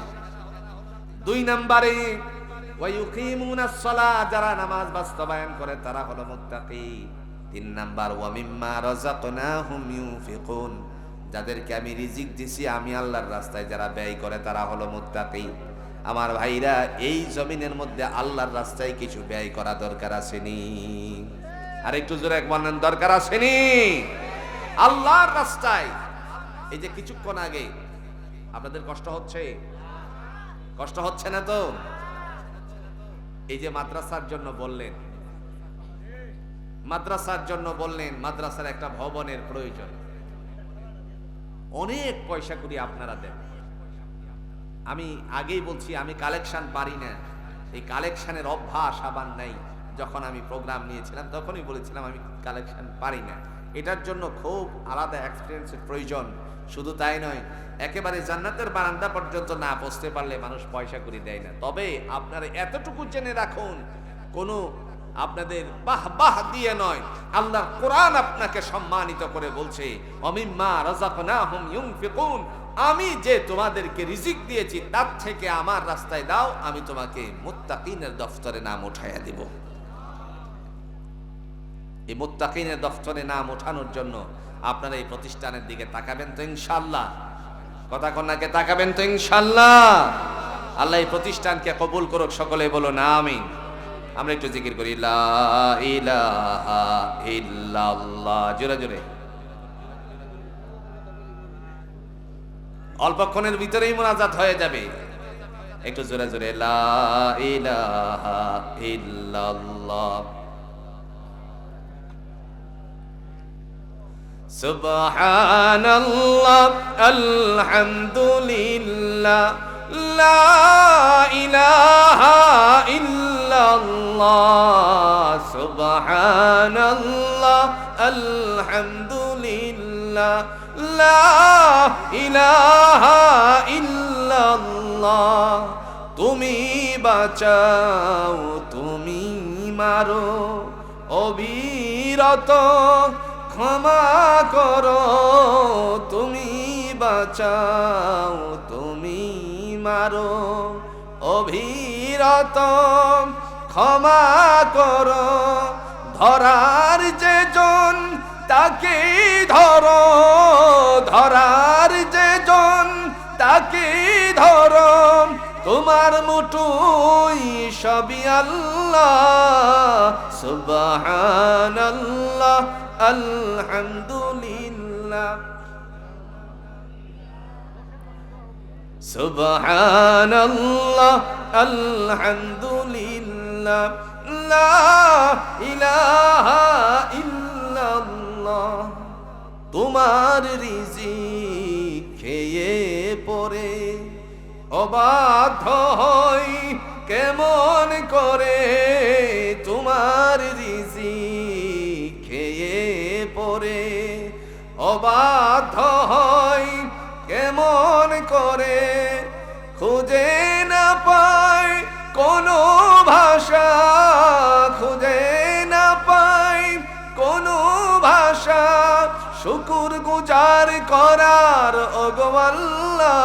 S1: 2 নম্বরে ওয়ায়ুকিমুনাস সালাহ, যারা নামাজ বাস্তবায়ন করে তারা হলো মুত্তাকি। 3 নাম্বার ওয়া মিম্মা রাযাকনাহুম ইউনফিকুন, যাদেরকে আমি রিজিক দিছি আমি আল্লাহর রাস্তায় যারা ব্যয় করে তারা হলো মুত্তাকি। আমার ভাইরা, এই জমিনের মধ্যে আল্লাহর রাস্তায় কিছু ব্যয় করা দরকার আসেনি? আর একটু জোরে বলেন, দরকার আসেনি? আল্লাহর রাস্তায় এই যে কিছুক্ষণ আগে আপনাদের কষ্ট হচ্ছে, কষ্ট হচ্ছে না তো? এই যে মাদ্রাসার জন্য বললেন, মাদ্রাসার জন্য বললেন, মাদ্রাসার একটা ভবনের প্রয়োজন, অনেক পয়সা করি আপনারা দেন। আমি আগেই বলছি আমি কালেকশন পারি না, এই কালেকশনের অভ্যাস আবার নাই। যখন আমি প্রোগ্রাম নিয়েছিলাম তখনই বলেছিলাম আমি কালেকশন পারি না। এটার জন্য খুব আলাদা এক্সপিরিয়েন্সের প্রয়োজন। শুধু তাই নয়, একেবারে জান্নাতের বারান্দা পর্যন্ত না পৌঁছতে পারলে মানুষ পয়সা করে দেয় না। তবে আপনারা এতটুকু জেনে রাখুন, কোনো আপনাদের বাহ বাহ দিয়ে নয়, আল্লাহ কোরআন আপনাকে সম্মানিত করে বলছে অমিম্মা রাযাকনাহুম ইউনফিকুন, আমি যে তোমাদেরকে রিজিক দিয়েছি তার থেকে আমার রাস্তায় দাও, আমি তোমাকে মুত্তাকিনের দফতরে নাম উঠাইয়া দেব। এই মুত্তাকিনের দফতরে নাম ওঠানোর জন্য আপনারা এই প্রতিষ্ঠানের দিকে তাকাবেন তো ইনশাআল্লাহ? কথা কন্যাকে তাকাবেন তো ইনশাআল্লাহ? আল্লাহ এই প্রতিষ্ঠানকে কবুল করুক, সকলে বলুন আমিন। আমরা একটু জিকির করি লা ইলাহা ইল্লাল্লাহ, জোরে জোরে। অল্পক্ষণের ভিতরেই মুনাজাত হয়ে যাবে, একটু জোরে জোরে লা ইলাহা ইল্লাল্লাহ। সুবহানাল্লাহ, আলহামদুলিল্লাহ, লা ইলাহা ইল্লাল্লাহ। সুবহানাল্লাহ, আলহামদুলিল্লাহ, লা ইলাহা ইল্লাল্লাহ। তুমি বাঁচাও, তুমি মারো, অবিরত ক্ষমা করো, তুমি বাঁচাও, তুমি মারো অভিরত, ক্ষমা করো ধরার যে জন তাকে ধরো, ধরার যে জন তাকে ধরো, তোমার মুঠোই সবই আল্লাহ, সুবহানাল্লাহ আলহামদুলিল্লাহ, সুবহানাল্লাহ আলহামদুলিল্লাহ, লা ইলাহা ইল্লাল্লাহ। তোমার রিজিক খেয়ে পরে অবাধ্য হই কেমন করে, তোমার রিজিক খেয়ে পরে অবাধ্য হই কেমন করে, খুঁজে না পাই কোনো ভাষা, খুঁজে না পাই কোনো ভাষা, শুকুর গুজার করার ওগো আল্লাহ,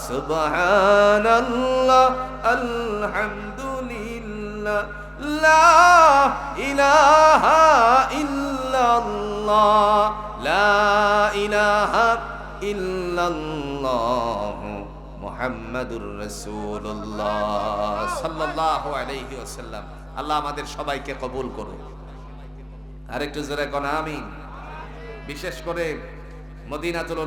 S1: সুবহানাল্লাহ আলহামদুলিল্লাহ, লা ইলাহা ইল্লাল্লাহ, লা ইলাহা ইল্লাল্লাহ, মুহাম্মাদুর রাসূলুল্লাহ সাল্লাল্লাহু আলাইহি ওয়াসাল্লাম। আল্লাহ আমাদের সবাইকে কবুল করুন। আরেকটু জোরে কোন আমিন। বিশেষ করে মদিনাতুল